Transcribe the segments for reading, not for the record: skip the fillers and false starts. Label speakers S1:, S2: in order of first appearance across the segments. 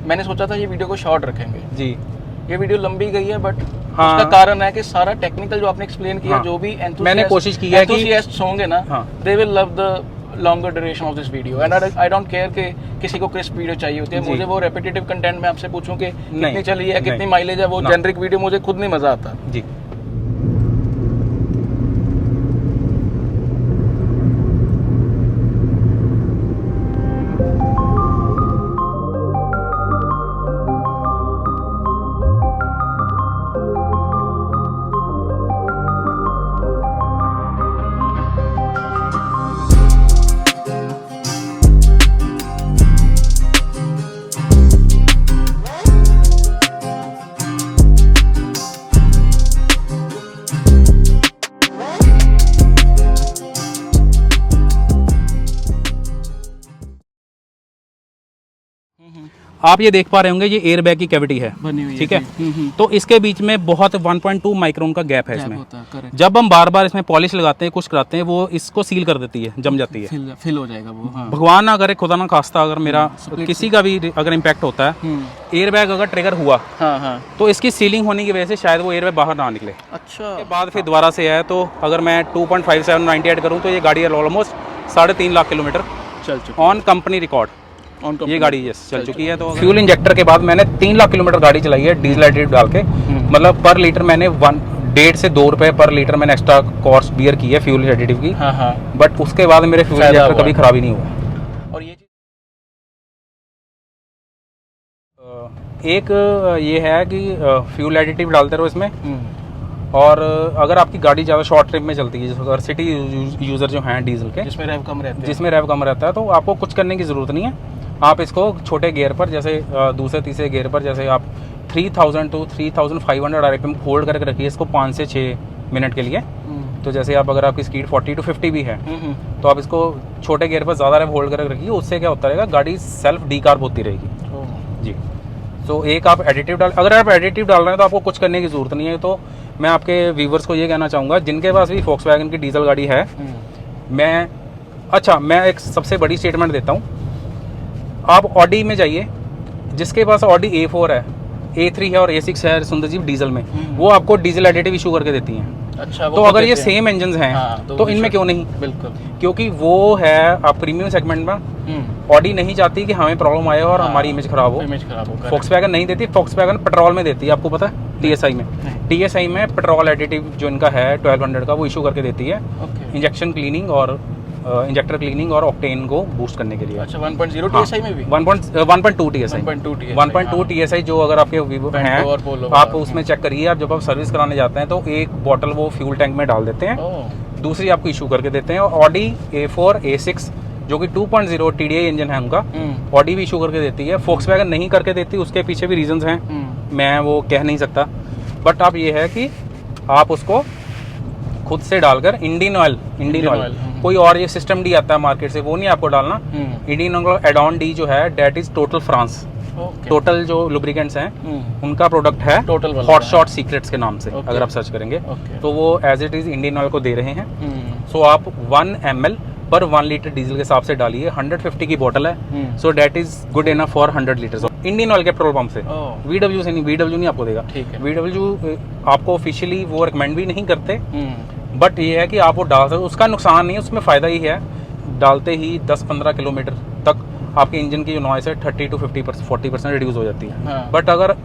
S1: मैंने सोचा था ये वीडियो को शॉर्ट रखेंगे
S2: जी।
S1: ये वीडियो लंबी गई है, बट
S2: हाँ।
S1: उसका कारण है कि सारा टेक्निकल जो आपने एक्सप्लेन किया,
S2: हाँ।
S1: जो भी
S2: मैंने कोशिश की है कि
S1: एंथुसियास्ट्स होंगे ना,
S2: हाँ।
S1: They will love the longer duration of this video and I don't care कि किसी को क्रिस्प वीडियो चाहिए होती है।
S2: जी।
S1: मुझे वो रेपिटेटिव कंटेंट में आपसे पूछूं कि
S2: नहीं,
S1: कितनी चली है, कितनी
S2: नहीं।
S1: माइलेज है, वो
S2: ना।
S1: जेनरिक वीडियो मुझे खुद नहीं मजा आता।
S2: जी। आप ये देख पा रहे होंगे, ये एयर बैग की कैविटी है,
S1: बनी हुई है,
S2: ठीक है।
S1: जी।
S2: तो इसके बीच में बहुत 1.2 माइक्रोन का गैप है इसमें।
S1: होता है, correct।
S2: जब हम बार बार इसमें पॉलिश लगाते हैं, कुछ कराते हैं, वो इसको सील कर देती है, जम जाती है।
S1: फिल हो जाएगा वो। हाँ।
S2: भगवान ना करे, खुदा ना खास्ता, अगर मेरा किसी का भी अगर इम्पैक्ट होता है, एयर बैग अगर ट्रिगर हुआ,
S1: हाँ हाँ,
S2: तो इसकी सीलिंग होने की वजह से शायद वो एयर बैग बाहर ना निकले।
S1: अच्छा।
S2: के बाद फिर दोबारा से है, तो अगर मैं 2.57 ऐड करूँ तो ये गाड़ी ऑलमोस्ट 3.5 लाख किलोमीटर
S1: चल चुका
S2: ऑन कंपनी रिकॉर्ड
S1: है।
S2: ये गाड़ी यस चल चुकी है। तो फ्यूल इंजेक्टर के बाद मैंने 3 लाख किलोमीटर गाड़ी चलाई है डीजल एडिटिव डाल के। मतलब पर लीटर मैंने 1.5 से 2 रुपए पर लीटर मैंने एक्स्ट्रा कॉस्ट बियर की है फ्यूल एडिटिव की।
S1: हाँ हाँ।
S2: बट उसके बाद मेरे फ्यूल इंजेक्टर कभी खराब ही नहीं हुआ।
S1: और ये
S2: एक ये है कि फ्यूल एडिटिव डालते रहो इसमें, और अगर आपकी गाड़ी ज़्यादा शॉर्ट ट्रिप में चलती है, जैसे अगर सिटी यूज़र जो हैं डीजल के,
S1: जिसमें रैव कम रहता है,
S2: जिसमें रैव कम रहता है, तो आपको कुछ करने की ज़रूरत नहीं है। आप इसको छोटे गियर पर, जैसे दूसरे तीसरे गियर पर, जैसे आप 3000 टू 3500 आरपीएम होल्ड करके रखिए इसको 5 से 6 मिनट के लिए। तो जैसे आप अगर आपकी स्पीड 40 टू 50 भी है, तो आप इसको छोटे गियर पर ज़्यादा होल्ड करके रखिए। उससे क्या होता रहेगा, गाड़ी सेल्फ डीकार्ब होती रहेगी जी। तो एक आप एडिटिव अगर आप एडिटिव डाल रहे हैं तो आपको कुछ करने की ज़रूरत नहीं है। तो मैं आपके व्यूवर्स को ये कहना चाहूँगा, जिनके पास भी फोक्सवैगन की डीजल गाड़ी है, मैं एक सबसे बड़ी स्टेटमेंट देता हूँ। आप ऑडी में जाइए, जिसके पास ऑडी A4 है, A3 है और A6 है सुंदर जी डीजल में, वो आपको डीजल एडिटिव इशू करके देती हैं।
S1: अच्छा,
S2: तो अगर ये सेम इंजन हैं,
S1: हाँ,
S2: तो इनमें क्यों नहीं?
S1: बिल्कुल,
S2: क्योंकि वो है आप प्रीमियम सेगमेंट में। ऑडी नहीं चाहती कि हमें प्रॉब्लम आए और हमारी इमेज खराब हो। फोक्सवैगन नहीं देती, फोक्सवैगन पेट्रोल में देती है, आपको पता है, TSI में। TSI में पेट्रोल एडिटिव जो इनका है 1200 का, वो इशू करके देती है इंजेक्शन क्लीनिंग और इंजेक्टर क्लीनिंग और ऑक्टेन को बूस्ट करने के लिए।
S1: अच्छा, 1.0 TSI में भी
S2: 1.2 TSI
S1: 1.2
S2: TSI जो अगर आपके हैं, आप उसमें चेक करिए। आप जब आप सर्विस कराने जाते हैं तो एक बॉटल वो फ्यूल टैंक में डाल देते हैं, दूसरी आपको इशू करके देते हैं। और ऑडी A4 A6 जो कि 2.0 TDI इंजन है उनका, ऑडी भी इशू करके देती है। फोक्सवैगन नहीं करके देती, उसके पीछे भी रीजंस हैं, मैं वो कह नहीं सकता। बट आप ये है कि आप उसको खुद से डालकर इंडियन ऑयल कोई और ये सिस्टम डी आता है मार्केट से, वो नहीं आपको डालना। इंडियन ऑयल एडॉन डी जो है, that is Total France. Total जो लुब्रिकेंट्स हैं उनका प्रोडक्ट है
S1: टोटल
S2: हॉट शॉट सीक्रेट्स के नाम से। अगर आप सर्च करेंगे तो वो as it is Indian Oil को दे रहे हैं। सो आप 1 ml पर 1 लीटर डीजल के हिसाब से डालिए। 150 की बोतल है, so that is good enough for 100 litre. Indian Oil के पेट्रोल पंप से, VW से नहीं, VW नहीं आपको देगा। VW आपको ऑफिशियली वो रिकमेंड भी नहीं करते, बट ये है कि आप वो डाल सकते। उसका नुकसान नहीं है, उसमें फ़ायदा ही है, डालते ही 10-15 किलोमीटर तक आपके इंजन की जो नॉइस है 30 to 40% रिड्यूस हो जाती है। बट अगर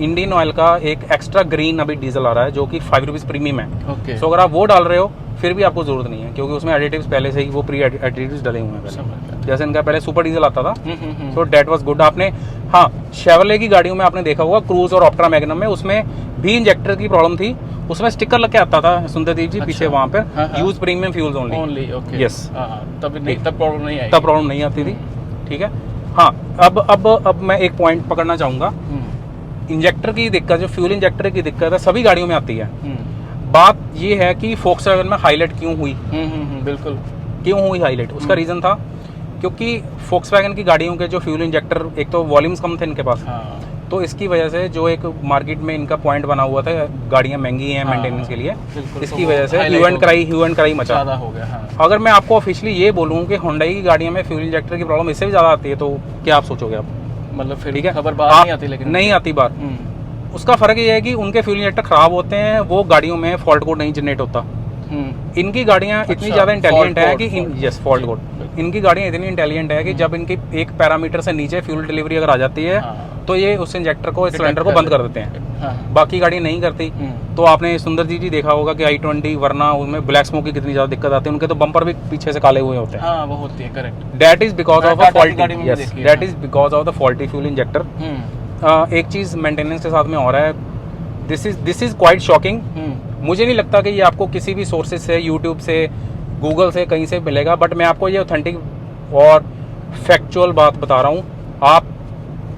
S2: इंडियन ऑयल का एक एक्स्ट्रा ग्रीन अभी डीजल आ रहा है जो कि 5 रुपीज़ प्रीमियम है, सो अगर आप वो डाल रहे हो फिर भी आपको ज़रूरत नहीं है, क्योंकि उसमें एडिटिव्स पहले से ही वो प्री एडिटिव्स डले हुए हैं पहले। जैसे इनका पहले सुपर डीजल आता था, सो डेट वाज गुड। आपने शेवरले की गाड़ियों में आपने देखा होगा, क्रूज और ऑप्ट्रा मैग्नम में, उसमें भी इंजेक्टर की प्रॉब्लम थी, उसमें स्टिकर लग के आता था सुंदरदीप जी पीछे वहाँ पे, use premium fuels only. Yes,
S1: तब
S2: प्रॉब्लम नहीं आती थी। ठीक है। अब मैं एक पॉइंट पकड़ना चाहूँगा। इंजेक्टर की दिक्कत, जो फ्यूल इंजेक्टर की दिक्कत है, सभी गाड़ियों में आती है। बात ये है कि फोक्सवैगन में हाईलाइट क्यों हुई?
S1: बिल्कुल
S2: क्यों हुई हाईलाइट? उसका रीज़न था क्योंकि फोक्सवैगन की गाड़ियों के जो फ्यूल इंजेक्टर, एक तो वॉल्यूम्स कम थे इनके पास, तो इसकी वजह से जो एक मार्केट में इनका पॉइंट बना हुआ था, गाड़ियां महंगी हैं मेंटेनेंस के लिए, इसकी वजह से ह्यू एंड क्राई मचा
S1: हो गया।
S2: अगर मैं आपको ऑफिशियली ये बोलूँ कि होंडा की गाड़ियों में फ्यूल इंजेक्टर की प्रॉब्लम इससे भी ज़्यादा आती है, तो क्या आप सोचोगे? आप
S1: मतलब फिर
S2: ठीक है,
S1: खबर बाहर नहीं आती, लेकिन
S2: नहीं आती बात। उसका फर्क ये है कि उनके फ्यूल इंजेक्टर खराब होते हैं, वो गाड़ियों में फॉल्ट कोड नहीं जनरेट होता। इनकी गाड़ियाँ इतनी ज़्यादा इंटेलिजेंट है कि यस फॉल्ट कोड, इनकी गाड़ियाँ इतनी इंटेलिजेंट है कि जब इनकी एक पैरामीटर से नीचे फ्यूल डिलीवरी अगर आ जाती है तो ये उस इंजेक्टर को, इस सिलेंडर को बंद कर देते हैं। बाकी गाड़ी नहीं करती। तो आपने सुंदर जी देखा होगा कि i20 वरना उनमें ब्लैक स्मोक की कितनी ज़्यादा दिक्कत आती है, उनके तो बम्पर भी पीछे से काले हुए होते हैं।
S1: हाँ, वो होती है, correct.
S2: That is because of a faulty, yes that is because of the faulty fuel injector. एक चीज़ मेंटेनेंस के साथ में हो रहा है, दिस इज क्वाइट शॉकिंग। मुझे नहीं लगता कि ये आपको किसी भी सोर्सेज से, यूट्यूब से, गूगल से, कहीं से मिलेगा, बट मैं आपको ये ऑथेंटिक और फैक्चुअल बात बता रहा हूँ।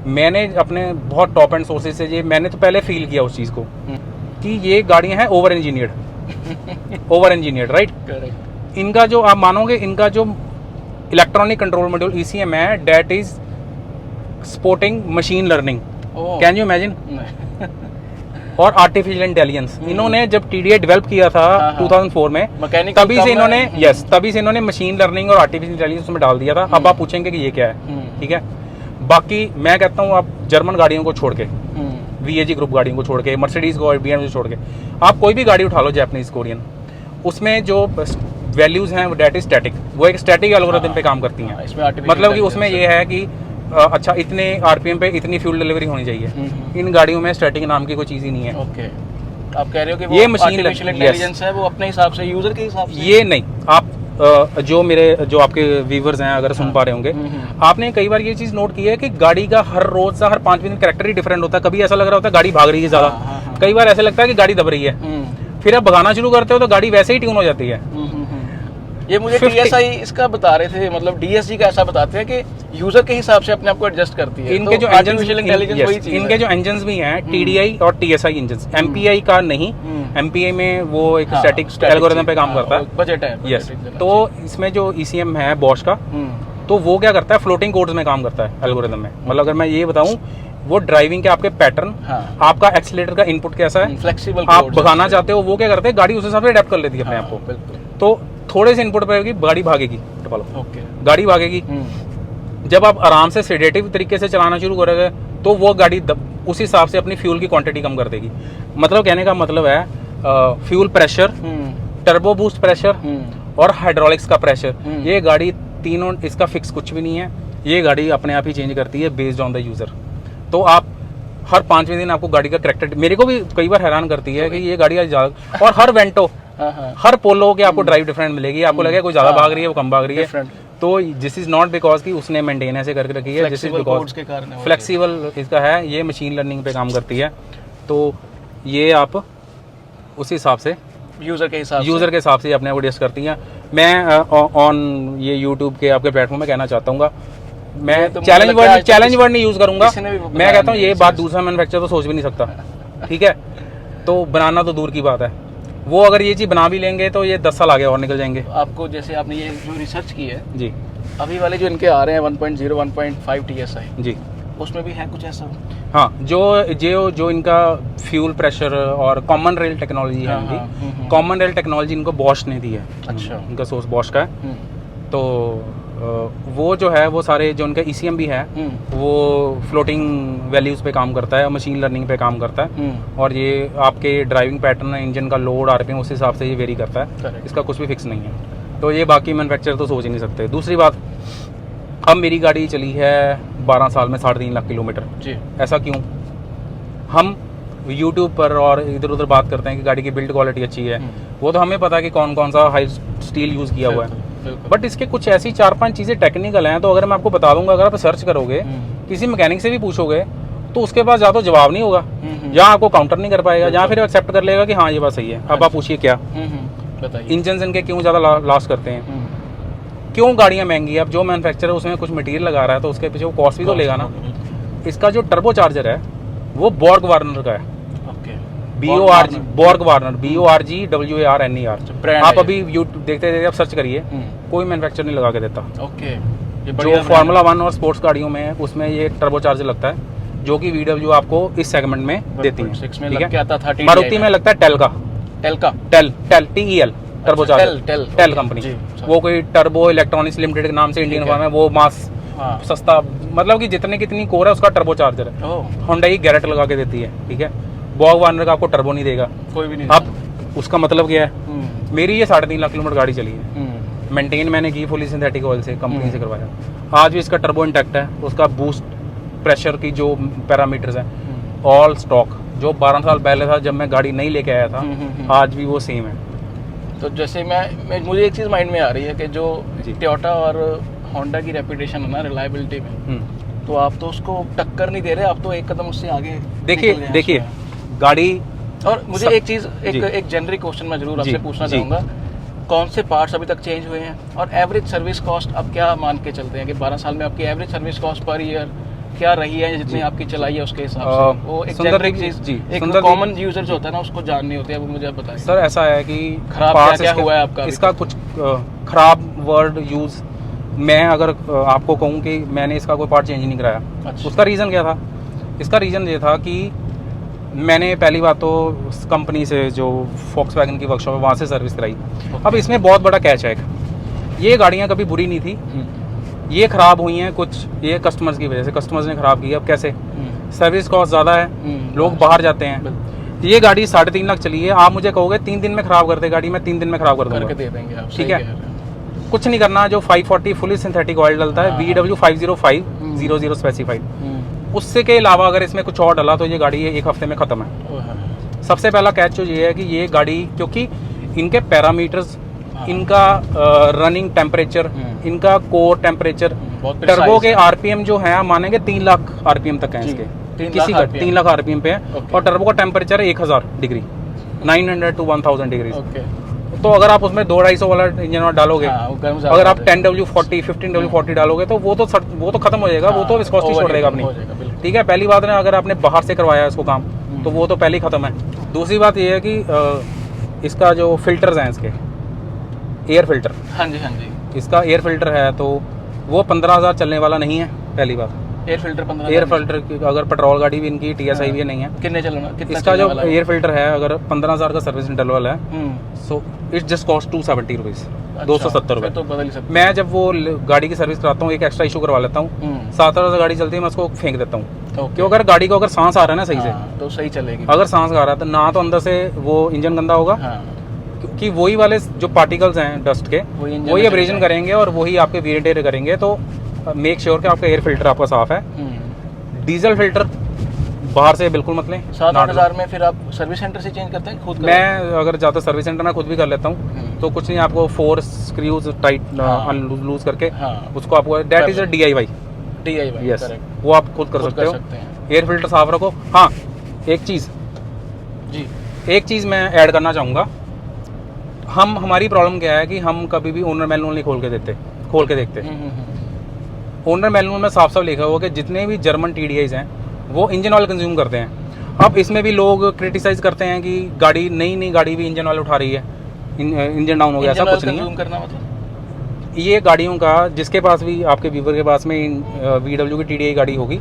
S2: मैंने अपने बहुत टॉप एंड सोर्सेज से ये मैंने तो पहले फील किया उस चीज़ को कि ये गाड़ियाँ हैं ओवर इंजीनियर्ड, राइट।
S1: करेक्ट।
S2: इनका जो आप मानोगे, इनका जो इलेक्ट्रॉनिक कंट्रोल मॉड्यूल ECM है, that is supporting machine learning. Can you imagine? और आर्टिफिशियल इंटेलिजेंस। इन्होंने जब TDI डेवलप किया था 2004 में, तभी से इन्होंने मशीन लर्निंग और आर्टिफिशियल इंटेलिजेंस में डाल दिया था। अब आप पूछेंगे कि ये क्या है, ठीक है। बाकी मैं कहता हूँ आप जर्मन गाड़ियों को छोड़ के, VAG ग्रुप गाड़ियों को छोड़ के, मर्सिडीज को, BMW को छोड़ के, आप कोई भी गाड़ी उठा लो जापानीज, कोरियन, उसमें जो वैल्यूज हैं वो डेट इज स्टैटिक, वो एक स्टैटिक एल्गोरिथम पे काम करती हैं। मतलब कि उसमें ये है कि अच्छा इतने RPM पे इतनी फ्यूल डिलीवरी होनी चाहिए। इन गाड़ियों में स्टैटिक नाम की कोई चीज़ ही नहीं है।
S1: ओके, आप कह रहे हो कि
S2: ये
S1: वो
S2: मशीन
S1: आर्टिफिशियल इंटेलिजेंस है, वो अपने हिसाब से, यूजर के हिसाब से।
S2: ये नहीं, आप जो आपके व्यूवर्स हैं अगर सुन पा रहे होंगे, आपने कई बार ये चीज़ नोट की है कि गाड़ी का हर रोज का, हर 5 दिन कैरेक्टर ही डिफरेंट होता है। कभी ऐसा लग रहा होता है गाड़ी भाग रही है ज़्यादा, कई बार ऐसा लगता है कि गाड़ी दब रही है। फिर आप भगाना शुरू करते हो तो गाड़ी वैसे ही ट्यून हो जाती है।
S1: ये मुझे TSI इसका बता रहे थे, मतलब DSG का ऐसा बताते हैं कि यूजर के हिसाब से अपने आप को एडजस्ट करती है।
S2: इनके
S1: तो
S2: जो
S1: आर्टिफिशियल इंटेलिजेंस वही चीज है।
S2: इनके जो इंजन्स भी हैं TDI और TSI इंजन्स, MPI का नहीं। MPI में वो एक स्टैटिक एल्गोरिथम पे काम करता है,
S1: बजट है।
S2: यस। तो इसमें जो ECM है बॉश का, तो वो क्या करता है, फ्लोटिंग कोड्स में काम करता है एल्गोरिथम में। मतलब अगर मैं ये बताऊं, वो ड्राइविंग के आपके पैटर्न, आपका एक्सीलेटर का इनपुट कैसा है,
S1: फ्लेक्सिबल
S2: आप भगाना चाहते हो, वो क्या करते हैं, गाड़ी उस हिसाब से अडेप्ट कर लेती है अपने आप को। तो थोड़े से इनपुट पे गाड़ी भागेगी, गाड़ी भागेगी। जब आप आराम से सेडेटिव तरीके से चलाना शुरू करोगे तो वो गाड़ी उस हिसाब से अपनी फ्यूल की क्वांटिटी कम कर देगी। मतलब कहने का मतलब है fuel pressure, turbo boost pressure और हाइड्रोलिक्स का प्रेशर, ये गाड़ी तीनों, इसका फिक्स कुछ भी नहीं है। ये गाड़ी अपने आप ही चेंज करती है बेस्ड ऑन द यूजर। तो आप हर 5वें दिन आपको गाड़ी का करेक्टर, मेरे को भी कई बार हैरान करती है कि ये गाड़ी आज ज्यादा, और हर वेंटो, हर पोलो के आपको ड्राइव डिफरेंट मिलेगी। आपको लगेगा कोई ज्यादा भाग रही है, वो कम भाग रही है। तो दिस इज नॉट बिकॉज कि उसने मेंटेन ऐसे करके रखी है, दिस इज बिकॉज फ्लेक्सिबल इसका है, ये मशीन लर्निंग पे काम करती है। तो ये आप उस हिसाब से यूजर के हिसाब से अपने आप एडजस्ट करती हैं। मैं ऑन ये यूट्यूब के आपके प्लेटफॉर्म में कहना चाहता हूँ, मैं चैलेंज वर्ड नहीं यूज करूंगा। मैं कहता हूँ ये बात दूसरा मैन्युफैक्चरर तो सोच भी नहीं सकता, ठीक है। तो बनाना तो दूर की बात है, वो अगर ये चीज बना भी लेंगे तो ये 10 साल आगे और निकल जाएंगे।
S1: आपको जैसे आपने ये जो रिसर्च की है
S2: जी,
S1: अभी वाले जो इनके आ रहे हैं 1.0 1.5 TSI
S2: जी,
S1: उसमें भी है कुछ ऐसा?
S2: हाँ, जो इनका फ्यूल प्रेशर और कॉमन रेल टेक्नोलॉजी है इनकी, कॉमन रेल टेक्नोलॉजी इनको बॉश ने दी है।
S1: अच्छा,
S2: इनका सोर्स बॉश का है। तो वो जो है वो सारे जो उनका ECM भी है वो फ्लोटिंग वैल्यूज पे काम करता है, मशीन लर्निंग पे काम करता है। और ये आपके ड्राइविंग पैटर्न, इंजन का लोड, RPM उस हिसाब से ये वेरी करता है। इसका कुछ भी फिक्स नहीं है। तो ये बाकी मैन्युफैक्चरर तो सोच ही नहीं सकते। दूसरी बात, अब मेरी गाड़ी चली है 12 साल में 3.5 लाख किलोमीटर जी। ऐसा क्यों? हम यूट्यूब पर और इधर उधर बात करते हैं कि गाड़ी की बिल्ड क्वालिटी अच्छी है, वो तो हमें पता है कि कौन कौन सा हाई स्टील यूज़ किया हुआ है। बट इसके कुछ ऐसी 4-5 चीज़ें टेक्निकल हैं, तो अगर मैं आपको बता दूंगा, अगर आप सर्च करोगे, किसी मैकेनिक से भी पूछोगे, तो उसके पास या तो जवाब नहीं होगा, या आपको काउंटर नहीं कर पाएगा, या फिर एक्सेप्ट कर लेगा कि हाँ ये बात सही है। अब आप पूछिए क्या इंजन इनके क्यों ज़्यादा लास्ट करते हैं, क्यों गाड़ियाँ महंगी है? अब जो मैन्युफैक्चरर उसमें कुछ मटेरियल लगा रहा है तो उसके पीछे वो कॉस्ट भी तो लेगा ना। इसका जो टर्बो चार्जर है वो बॉर्ग वार्नर का है, बॉर्ग वार्नर, BORGWARNER। आप अभी यूट्यूब देखते देखते आप सर्च करिए, कोई मैन्युफैक्चरर नहीं लगा के देता। जो फार्मूला 1 और स्पोर्ट्स गाड़ियों में उसमें ये टर्बो चार्जर लगता है, जो कि VW आपको इस सेगमेंट में देती है। मारुति में लगता है TEL turbo charger, Tel company. वो कोई टर्बो इलेक्ट्रॉनिक्स लिमिटेड के नाम से इंडियन फर्म है, वो मास
S1: हाँ।
S2: सस्ता, मतलब कि जितने कितनी कोर है उसका टर्बो चार्जर है। होंडा गैरेट लगा के देती है, ठीक है। बॉग वार्नर का आपको टर्बो नहीं देगा
S1: कोई भी नहीं।
S2: अब उसका मतलब क्या है, मेरी ये 3.5 लाख किलोमीटर गाड़ी चली है, मेंटेन मैंने की फुली सिंथेटिक ऑयल से, कंपनी से करवाया। आज भी इसका टर्बो इंटैक्ट है, उसका बूस्ट प्रेशर की जो पैरामीटर्स हैं ऑल स्टॉक, जो 12 साल पहले था जब मैं गाड़ी नहीं लेके आया था, आज भी वो सेम है।
S1: तो जैसे मुझे एक चीज़ माइंड में आ रही है कि जो टोयोटा और होंडा की रेपुटेशन है ना रिलायबिलिटी में, तो आप तो उसको टक्कर नहीं दे रहे, आप तो एक कदम उससे आगे।
S2: देखिए गाड़ी,
S1: और मुझे एक चीज़, एक जेनरिक क्वेश्चन मैं जरूर आपसे पूछना चाहूँगा, कौन से पार्ट्स अभी तक चेंज हुए हैं और एवरेज सर्विस कॉस्ट अब क्या मान के चलते हैं कि 12 साल में आपकी average service cost per year क्या रही है, जितनी आपकी चलाई है उसके हिसाब से? वो एक जेनरिक चीज़, एक कॉमन यूजर जो होता है ना उसको जाननी होती है, वो मुझे बताइए।
S2: सर ऐसा है कि
S1: खराब क्या हुआ है आपका?
S2: इसका कुछ खराब वर्ड यूज, मैं अगर आपको कहूँ कि मैंने इसका कोई पार्ट चेंज नहीं कराया। अच्छा। उसका रीज़न क्या था? इसका रीज़न ये था कि मैंने पहली बात तो कंपनी से जो फोक्सवैगन की वर्कशॉप है वहाँ से सर्विस कराई। अब इसमें बहुत बड़ा कैच है, ये गाड़ियाँ कभी बुरी नहीं थी, ये ख़राब हुई हैं कुछ ये कस्टमर्स की वजह से, कस्टमर्स ने ख़राब की। अब कैसे? सर्विस कॉस्ट ज़्यादा है, लोग बाहर जाते हैं। ये गाड़ी 3.5 लाख चली है, आप मुझे कहोगे 3 दिन में ख़राब कर दे गाड़ी, मैं 3 दिन में ख़राब कर दूँगा, ठीक है। कुछ नहीं करना, जो 540 फुली सिंथेटिक ऑयल डलता है VW 50500 स्पेसिफाइड, उससे के अलावा अगर इसमें कुछ और डला तो ये गाड़ी 1 हफ्ते में ख़त्म है। सबसे पहला कैच जो ये है कि ये गाड़ी, क्योंकि इनके पैरामीटर्स, इनका रनिंग टेम्परेचर, इनका कोर टेम्परेचर, टर्बो के आरपीएम जो है मानेंगे 3 लाख आरपीएम तक है इसके, किसी का 3 लाख आरपीएम पे है। और टर्बो का टेम्परेचर है 1000 डिग्री, 900 to 1000 डिग्री। तो अगर आप उसमें 2-250 वाला इंजन डालोगे, अगर आप 10W40 15W40 डालोगे तो वो तो खत्म हो जाएगा, वो तो विस्कोसिटी छोड़ देगा अपनी, ठीक है। पहली बात है, अगर आपने बाहर से करवाया इसको काम तो वो तो पहले ही खत्म है। दूसरी बात ये है कि इसका जो फिल्टर्स हैं, इसके एयर फिल्टर, हाँ जी, इसका एयर फिल्टर है तो वो 15,000 चलने वाला नहीं है। पहली बात, एयर फिल्टर अगर पेट्रोल गाड़ी भी इनकी TSI भी नहीं है,
S1: कितने चलना,
S2: इसका जो एयर फिल्टर है अगर 15,000 का सर्विस इंटरवल है, so it's just cost 270 rupees, 270 रुपये।
S1: तो बदल ही सकते।
S2: मैं जब वो गाड़ी की सर्विस कराता हूँ, एक एक्स्ट्रा इशू करवा लेता हूँ, 7,000 गाड़ी चलती है मैं उसको फेंक देता हूँ, क्यों? अगर गाड़ी को अगर सांस आ रहा है ना सही से
S1: तो सही चलेगी।
S2: अगर सांस आ रहा है तो ना तो अंदर से वो इंजन गंदा होगा, क्योंकि वही वाले जो पार्टिकल्स हैं डस्ट के वही एब्रेजन करेंगे और वही आपके वियर टेयर करेंगे। तो मेक श्योर कि आपका एयर फिल्टर आपका साफ है। डीजल फिल्टर बाहर से बिल्कुल मत लें।
S1: 7-8 हज़ार में फिर आप सर्विस सेंटर से चेंज करते हैं खुद?
S2: मैं अगर जाता सर्विस सेंटर में खुद भी कर लेता हूँ, तो कुछ नहीं, आपको 4 स्क्रूज टाइट लूज करके उसको आपको, that is a DIY, yes, वो आप खुद कर सकते हो। एयर फिल्टर साफ रखो। हाँ, एक चीज़ मैं ऐड करना चाहूँगा, हमारी प्रॉब्लम क्या है कि हम कभी भी ओनर मैनुअल नहीं खोल के देखते। ओनर मैनुअल में साफ साफ लिखा हुआ कि जितने भी जर्मन TDIs हैं वो इंजन ऑयल कंज्यूम करते हैं। अब इसमें भी लोग क्रिटिसाइज करते हैं कि गाड़ी नई गाड़ी भी इंजन ऑयल उठा रही है, इंजन डाउन हो गया। ऐसा कुछ नहीं है। करना मतलब ये गाड़ियों का, जिसके पास भी आपके व्यूवर के पास में VW की TDI गाड़ी होगी,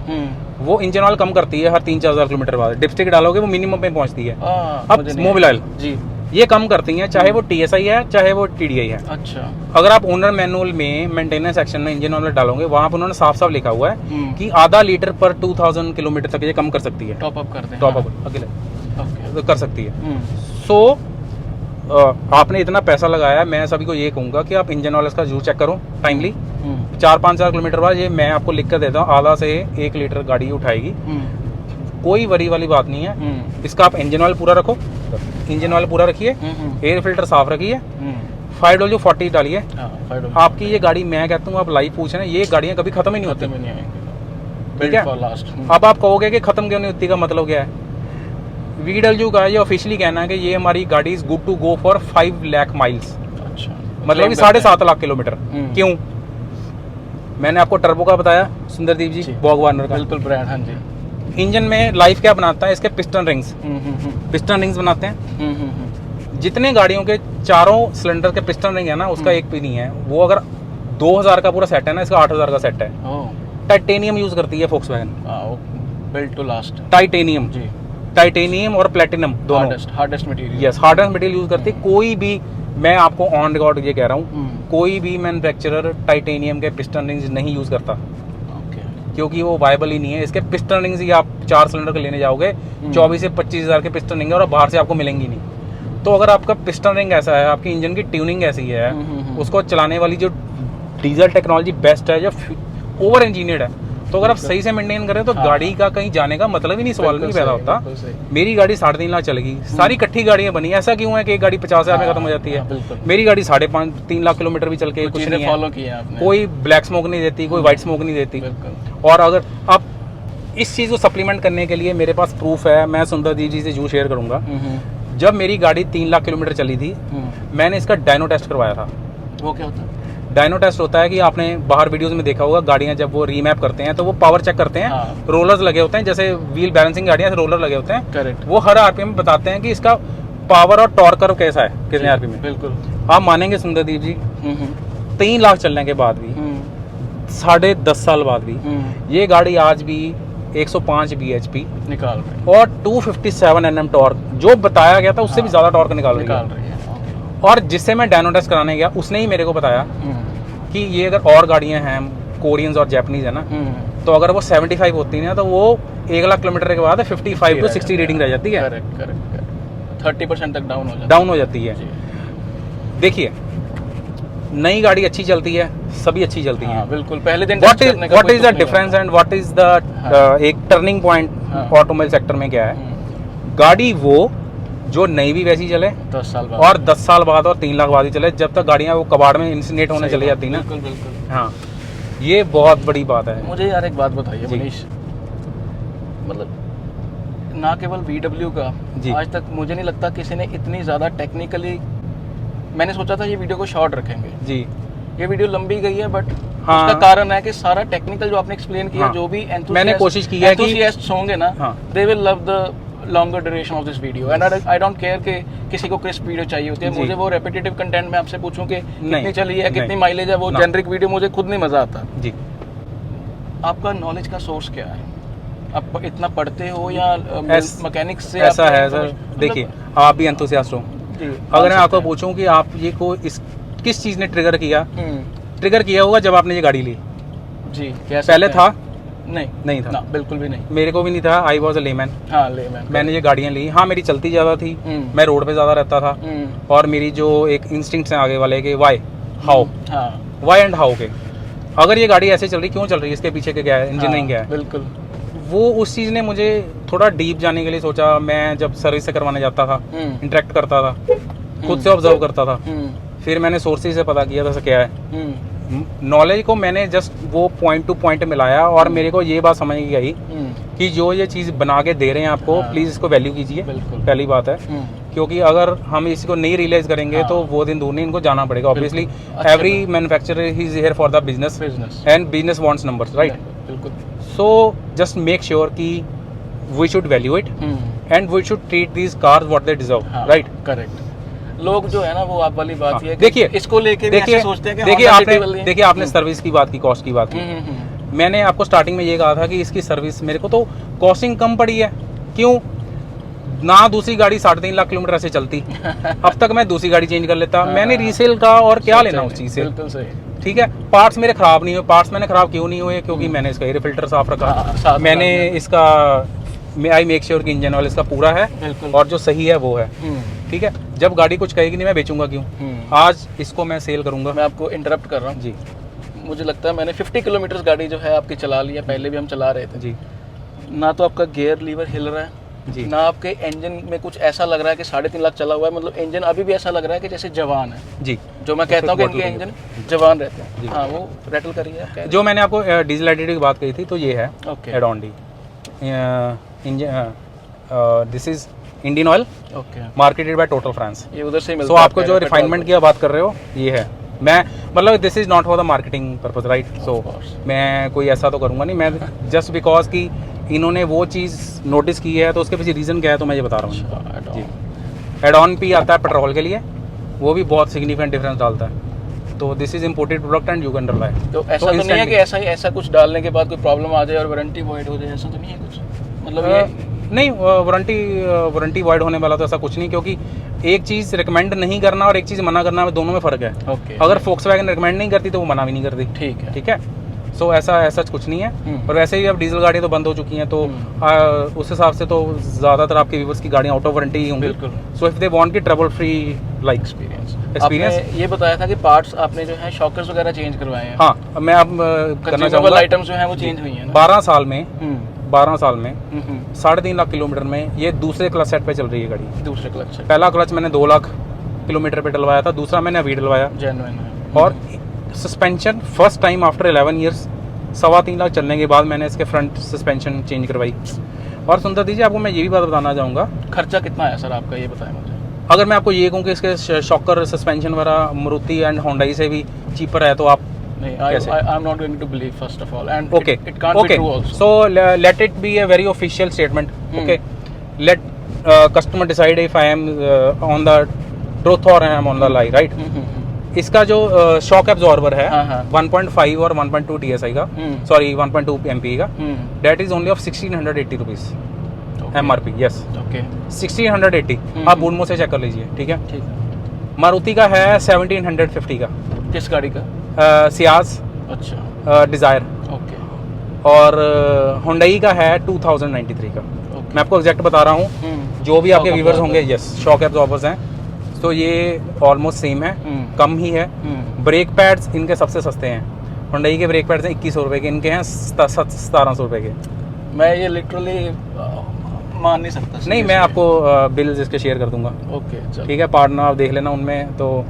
S2: वो इंजन ऑयल कम करती है हर 3-4 हज़ार किलोमीटर बाद। डिपस्टिक डालोगे वो मिनिमम पे पहुंचती है। अब मोबिल ऑयल जी ये कम करती हैं, चाहे वो TSI है चाहे वो TDI है। अच्छा, अगर आप ओनर मैनुअल में मेंटेनेंस सेक्शन में इंजन ऑयल डालोगे, वहाँ पर उन्होंने साफ साफ लिखा हुआ है कि आधा लीटर पर 2000 किलोमीटर तक ये कम कर सकती है। टॉप अप अकेले कर सकती है। सो आपने इतना पैसा लगाया, मैं सभी को ये कहूँगा कि आप इंजन ऑयल का जरूर चेक करो टाइमली। 4-5 किलोमीटर बाद ये मैं आपको लिख कर देता हूँ, आधा से 1 लीटर गाड़ी उठाएगी, कोई वरी वाली बात नहीं है। इसका आप इंजन ऑयल पूरा रखो, इंजन ऑयल पूरा रखिए, एयर फिल्टर साफ रखिए, 5W40 डालिए। आपकी ये गाड़ी, मैं कहता हूँ आप लाइव पूछ रहे हैं, ये गाड़ियाँ कभी खत्म ही नहीं होती, ठीक है। अब आप कहोगे कि खत्म क्यों नहीं होती, का मतलब क्या है? VW का ये ऑफिशियली कहना है कि ये हमारी गाड़ी is good to go for 5 lakh miles, मतलब कि 7.5 लाख किलोमीटर। क्यों? मैंने आपको टर्बो का बताया, सुंदरदीप जी, बॉग वार्नर का बिल्कुल ब्रांड। हाँ जी। इंजन में लाइफ क्या बनाता है? इसके पिस्टन रिंग्स बनाते हैं। जितने गाड़ियों के चारों सिलेंडर के पिस्टन रिंग है ना, उसका एक भी नहीं है। वो अगर 2000 का पूरा सेट है ना, इसका 8000 का सेट है। टाइटेनियम यूज करती है Volkswagen, built to last. Titanium और प्लेटिनम दोनों, hardest material. Yes, hardest material use करती है। कोई भी, मैं आपको ऑन रिकॉर्ड ये कह रहा हूँ, कोई भी मैन्युफैक्चरर टाइटेनियम के पिस्टन रिंग्स नहीं यूज़ करता, क्योंकि वो वायबल ही नहीं है। इसके पिस्टन रिंग्स ही आप 4 सिलेंडर के लेने जाओगे 24 से 25 हज़ार के पिस्टन रिंग और बाहर से आपको मिलेंगी नहीं। तो अगर आपका पिस्टन रिंग ऐसा है, आपकी इंजन की ट्यूनिंग ऐसी है, उसको चलाने वाली जो डीजल टेक्नोलॉजी बेस्ट है, जो ओवर इंजीनियर्ड है, तो अगर आप सही से मेंटेन करें तो गाड़ी का कहीं जाने का मतलब ही नहीं, सवाल नहीं पैदा होता। मेरी गाड़ी 3.5 लाख चलेगी, सारी इकट्ठी गाड़ियां बनी, ऐसा क्यों है कि एक गाड़ी 50 हज़ार में खत्म हो जाती है? मेरी गाड़ी 3.5 लाख किलोमीटर भी चल के कुछ नहीं है, कोई ब्लैक स्मोक नहीं देती, कोई व्हाइट स्मोक नहीं देती। और अगर आप इस चीज़ को सप्लीमेंट करने के लिए मेरे पास प्रूफ है, मैं सुंदर जी से जरूर शेयर करूंगा। जब मेरी गाड़ी 3 लाख किलोमीटर चली थी, मैंने इसका डायनो टेस्ट करवाया था।
S1: वो क्या होता है?
S2: डायनो टेस्ट होता है कि आपने बाहर वीडियोस में देखा होगा, गाड़ियां जब वो रीमैप करते हैं तो वो पावर चेक करते हैं। रोलर्स लगे होते हैं, जैसे व्हील बैलेंसिंग गाड़ियां रोलर लगे होते हैं।
S1: करेक्ट।
S2: वो हर आरपीएम में बताते हैं कि इसका पावर और टॉर्क कर्व कैसा है, कितने आरपीएम में।
S1: बिल्कुल।
S2: आप मानेंगे सुंदरदीप जी, 3 लाख चलने के बाद भी, 10.5 साल बाद भी, ये गाड़ी आज भी 105 bhp
S1: निकाल रही है
S2: और 257 Nm टॉर्क, जो बताया गया था उससे भी ज्यादा टॉर्क निकाल रही है। और जिससे मैं डायनो टेस्ट कराने गया, उसने ही मेरे को बताया कि ये अगर और गाड़ियां हैं, कोरियंस और जापानीज है ना, तो अगर वो 75 होती है तो वो 1 लाख किलोमीटर के बाद 55 to 60 रीडिंग रह जाती है।
S1: करेक्ट। 30% तक
S2: डाउन हो जाती है। देखिए, नई गाड़ी अच्छी चलती है, सभी अच्छी चलती हैं।
S1: बिल्कुल। पहले दिन
S2: what is the difference and what is the एक टर्निंग पॉइंट ऑटोमोबाइल सेक्टर में क्या है? गाड़ी वो जो नई भी वैसी चले
S1: 10 साल बाद,
S2: और 10 साल बाद और 3 लाख बाद ही चले, जब तक गाड़ियां वो कबाड़ में इंसिनेट होने चली जाती ना।
S1: बिल्कुल।
S2: हाँ, ये बहुत बड़ी बात है।
S1: मुझे यार एक बात बताइए मनीष, मतलब ना केवल VW का, आज तक मुझे नहीं लगता किसी ने इतनी ज़्यादा टेक्निकली, मैंने सोचा था ये वीडियो को शॉर्ट रखेंगे जी, ये वीडियो लंबी गई है, बट उसका कारण है कि सारा टेक्निकल जो आपने एक्सप्लेन किया, जो भी
S2: मैंने कोशिश की है कि
S1: एंथुसियास्ट्स होंगे ना, they will love the longer duration of this video. And I don't care कि किसी को क्रिस्प वीडियो चाहिए होती है, मुझे वो रेपिटेटिव कंटेंट में आपसे पूछूं कि कितनी चली है, कितनी माइलेज है, वो जेनरिक वीडियो मुझे खुद नहीं मजा आता जी। आपका नॉलेज का सोर्स क्या है? आप इतना पढ़ते हो या मैकेनिक्स से?
S2: ऐसा है सर, देखिए आप भी एंथुसियास्ट हो, अगर मैं आपको पूछूं कि आप ये को किस चीज ने ट्रिगर किया, ट्रिगर किया होगा जब आपने ये गाड़ी ली जी। पहले था? नहीं था ना, बिल्कुल भी नहीं, मेरे को भी नहीं था। I was a layman. हाँ, लेमैन। मैंने ये गाड़ियाँ ली, हाँ मेरी चलती ज़्यादा थी, मैं रोड पे ज़्यादा रहता था, और मेरी जो एक इंस्टिंक्ट्स हैं आगे वाले के, वाई एंड हाउ के, अगर ये गाड़ी ऐसे चल रही, क्यों चल रही है, इसके पीछे क्या है, इंजीनियरिंग क्या है। बिल्कुल। वो उस चीज़ ने मुझे थोड़ा डीप जाने के लिए सोचा। मैं जब सर्विस से करवाने जाता था, इंटरेक्ट करता था, खुद से ऑब्जर्व करता था, फिर मैंने सोर्सेज से पता किया था क्या है। नॉलेज को मैंने जस्ट वो पॉइंट टू पॉइंट मिलाया, और मेरे को ये बात समझ गई कि जो ये चीज़ बना के दे रहे हैं आपको, प्लीज़ इसको वैल्यू कीजिए, पहली बात है। क्योंकि अगर हम इसको नहीं रियलाइज करेंगे तो वो दिन दूर नहीं, इनको जाना पड़ेगा। Obviously every manufacturer is here for the business, and business wants numbers, right? बिल्कुल। सो जस्ट मेक श्योर कि we should value it and we should treat these cars what they deserve, right? Correct. लोग जो है ना, वो आप वाली बात है, देखिए इसको लेके ऐसे सोचते हैं कि देखिए आपने सर्विस की बात की, कॉस्ट की बात की। मैंने आपको स्टार्टिंग में ये कहा था कि इसकी सर्विस मेरे को तो कॉस्टिंग कम पड़ी है। क्यों ना? दूसरी गाड़ी 3.5 लाख किलोमीटर ऐसे चलती, अब तक मैं दूसरी गाड़ी चेंज कर लेता। मैंने रीसेल का और क्या लेना उस चीज से, बिल्कुल सही, ठीक है। पार्ट्स मेरे खराब नहीं हुए। पार्ट्स मैंने खराब क्यों नहीं हुए? क्योंकि मैंने इसका एयर फिल्टर साफ रखा, मैंने इसका आई मेक श्योर कि इंजन ऑयल इसका पूरा है और जो सही है वो है, ठीक है। जब गाड़ी कुछ कहेगी नहीं, मैं बेचूंगा क्यों? आज इसको मैं सेल करूंगा। मैं आपको इंटरप्ट कर रहा हूँ जी। मुझे लगता है मैंने 50 किलोमीटर गाड़ी जो है आपकी चला ली है, पहले भी हम चला रहे थे जी। ना तो आपका गियर लीवर हिल रहा है जी, ना आपके इंजन में कुछ ऐसा लग रहा है कि 3.5 लाख चला हुआ है। मतलब इंजन अभी भी ऐसा लग रहा है कि जैसे जवान है जी। जो मैं कहता हूँ कि इनके इंजन जवान रहते हैं। हाँ, वो रेटल करिए। जो मैंने आपको डीजल एडिटिव की बात कही थी, तो ये है add on the engine, this is Indian oil, marketed by Total France. ये उधर से मिलता है। आपको जो रिफाइनमेंट की बात कर रहे हो, ये है। मैं मतलब this is not for the marketing purpose, right? So मैं कोई ऐसा तो करूँगा नहीं, मैं जस्ट बिकॉज कि इन्होंने वो चीज़ नोटिस की है, तो उसके पीछे रीज़न क्या है तो मैं ये बता रहा हूँ जी। एड ऑन भी आता है पेट्रोल के लिए, वो भी बहुत सिग्निफिकेंट डिफरेंस डालता है। तो this is imported product and you can rely. तो ऐसा तो नहीं है कि ऐसा कुछ डालने के बाद कोई प्रॉब्लम आ जाए और वारंटी वॉइड हो जाए, ऐसा तो नहीं है कुछ? मतलब नहीं, वारंटी वॉइड होने वाला तो ऐसा कुछ नहीं, क्योंकि एक चीज़ रिकमेंड नहीं करना और एक चीज़ मना करना में दोनों में फ़र्क है। अगर फोक्सवैगन रिकमेंड नहीं करती तो वो मना भी नहीं करती। ठीक है। सो ऐसा कुछ नहीं है। और वैसे भी अब डीजल गाड़ियाँ तो बंद हो चुकी हैं, तो उस हिसाब से तो ज़्यादातर आपके व्यूवर्स की गाड़ियाँ आउट ऑफ वारंटी ही होंगी। सो इफ दे वांट की ट्रबल फ्री लाइक एक्सपीरियंस।
S1: ये बताया था कि पार्ट्स आपने जो है शॉकर्स वगैरह चेंज करवाए हैं।
S2: हाँ, मैं अब करना चाहूँगा।
S1: आइटम्स जो हैं वो चेंज हुई हैं
S2: 12 साल में 3.5 लाख किलोमीटर में ये दूसरे क्लच सेट पे चल रही है गाड़ी।
S1: दूसरे क्लच सेट।
S2: पहला क्लच मैंने 2 लाख किलोमीटर पे डलवाया था, दूसरा मैंने अभी डलवाया।
S1: जेन्युइन है।
S2: और suspension first time after 11 years 3.25 lakh चलने के बाद मैंने इसके फ्रंट सस्पेंशन चेंज करवाई। और सुनता दीजिए, आपको मैं ये भी बात बताना चाहूँगा।
S1: खर्चा कितना है सर आपका, ये बताएं मुझे।
S2: अगर मैं आपको ये कहूँ कि इसके शॉकर सस्पेंशन वगैरह मारुति एंड होंडई से भी चीपर है, तो आप
S1: कैसे? I am not going to believe first of all, and
S2: okay,
S1: it can't be true also.
S2: So let it be a very official statement. Okay, let customer decide if I am on the truth or I am on the lie, right? इसका जो shock absorber है 1.5 और 1.2 TSI का, sorry 1.2 MPE का, that is only of 1680 rupees MRP। Yes, okay, 1680। आप बूनमो से check कर लीजिए। ठीक है। मारुति का है 1750 का।
S1: किस गाड़ी का?
S2: सियाज।
S1: अच्छा।
S2: डिजायर।
S1: ओके।
S2: और होंडई का है 2093 का। मैं आपको एग्जैक्ट बता रहा हूँ, जो भी आपके व्यूवर्स होंगे। यस, शॉक एब्जॉर्बर्स हैं, तो ये ऑलमोस्ट सेम है, कम ही है। ब्रेक पैड्स इनके सबसे सस्ते हैं। होंडई के ब्रेक पैड्स हैं 2100 रुपये के, इनके हैं 1700 रुपये के।
S1: मैं ये लिटरली मान नहीं सकता।
S2: नहीं, मैं आपको बिल्स इसके शेयर कर दूंगा।
S1: ओके,
S2: ठीक है, पार्टनर आप देख लेना उनमें। तो